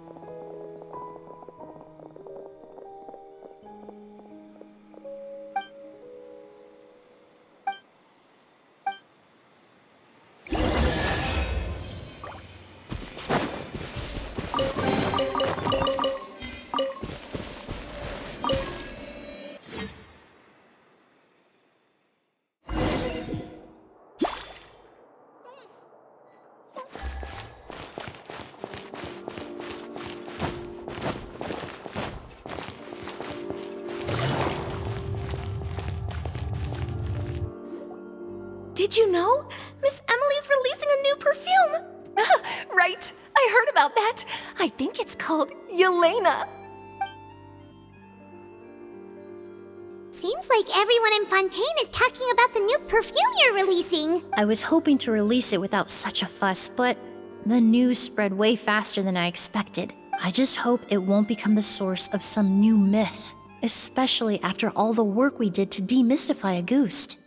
Did you know? Miss Emily's releasing a new perfume! Right, I heard about that. I think it's called Yelena. Seems like everyone in Fontaine is talking about the new perfume you're releasing. I was hoping to release it without such a fuss, but the news spread way faster than I expected. I just hope it won't become the source of some new myth, especially after all the work we did to demystify Auguste.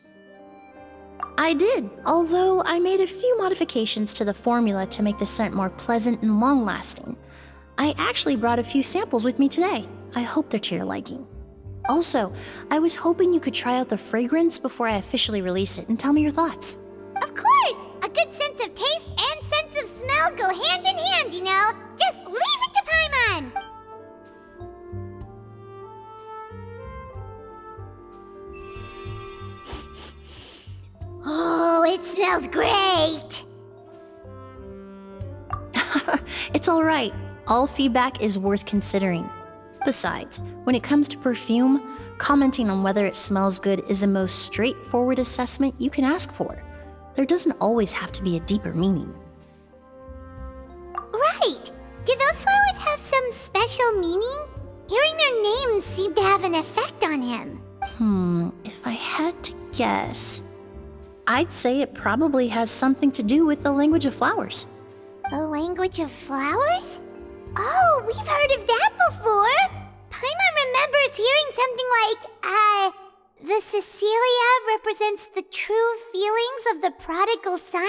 I did, although I made a few modifications to the formula to make the scent more pleasant and long-lasting. I actually brought a few samples with me today. I hope they're to your liking. Also, I was hoping you could try out the fragrance before I officially release it and tell me your thoughts. Of course! A good sense of taste and sense of smell go hand in hand, you know? Just leave it to Paimon! Oh, it smells great! It's alright. All feedback is worth considering. Besides, when it comes to perfume, commenting on whether it smells good is the most straightforward assessment you can ask for. There doesn't always have to be a deeper meaning. Right! Do those flowers have some special meaning? Hearing their names seemed to have an effect on him. If I had to guess... I'd say it probably has something to do with the language of flowers. The language of flowers? Oh, we've heard of that before. Paimon remembers hearing something like, the Cecilia represents the true feelings of the prodigal son?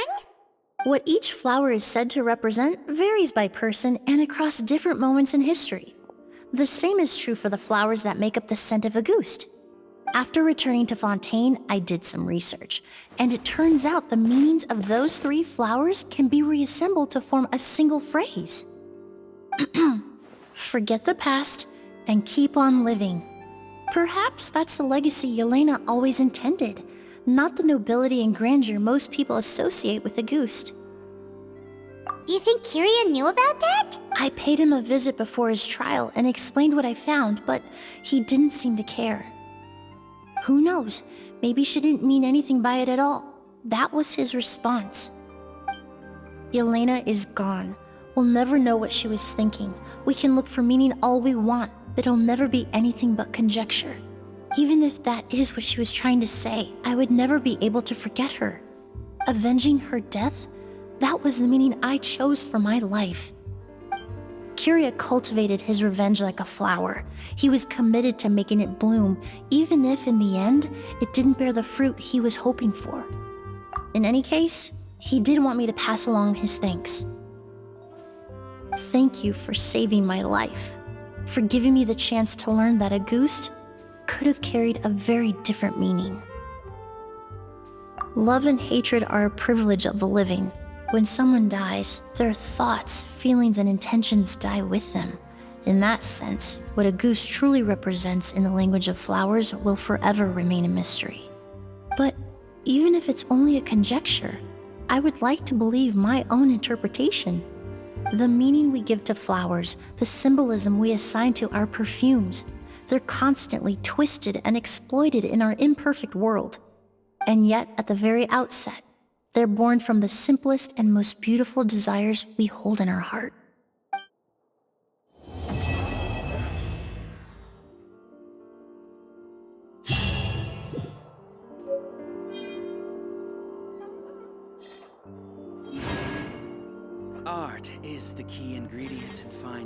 What each flower is said to represent varies by person and across different moments in history. The same is true for the flowers that make up the scent of Auguste. After returning to Fontaine, I did some research, and it turns out the meanings of those 3 flowers can be reassembled to form a single phrase. Forget the past and keep on living. Perhaps that's the legacy Yelena always intended, not the nobility and grandeur most people associate with Auguste. Do you think Kiria knew about that? I paid him a visit before his trial and explained what I found, but he didn't seem to care. Who knows? Maybe she didn't mean anything by it at all. That was his response. Yelena is gone. We'll never know what she was thinking. We can look for meaning all we want, but it'll never be anything but conjecture. Even if that is what she was trying to say, I would never be able to forget her. Avenging her death? That was the meaning I chose for my life. Kiria cultivated his revenge like a flower. He was committed to making it bloom, even if in the end, it didn't bear the fruit he was hoping for. In any case, he did want me to pass along his thanks. Thank you for saving my life, for giving me the chance to learn that Auguste could have carried a very different meaning. Love and hatred are a privilege of the living. When someone dies, their thoughts, feelings, and intentions die with them. In that sense, what Auguste truly represents in the language of flowers will forever remain a mystery. But even if it's only a conjecture, I would like to believe my own interpretation. The meaning we give to flowers, the symbolism we assign to our perfumes, they're constantly twisted and exploited in our imperfect world. And yet, at the very outset, they're born from the simplest and most beautiful desires we hold in our heart. Art is the key ingredient in fine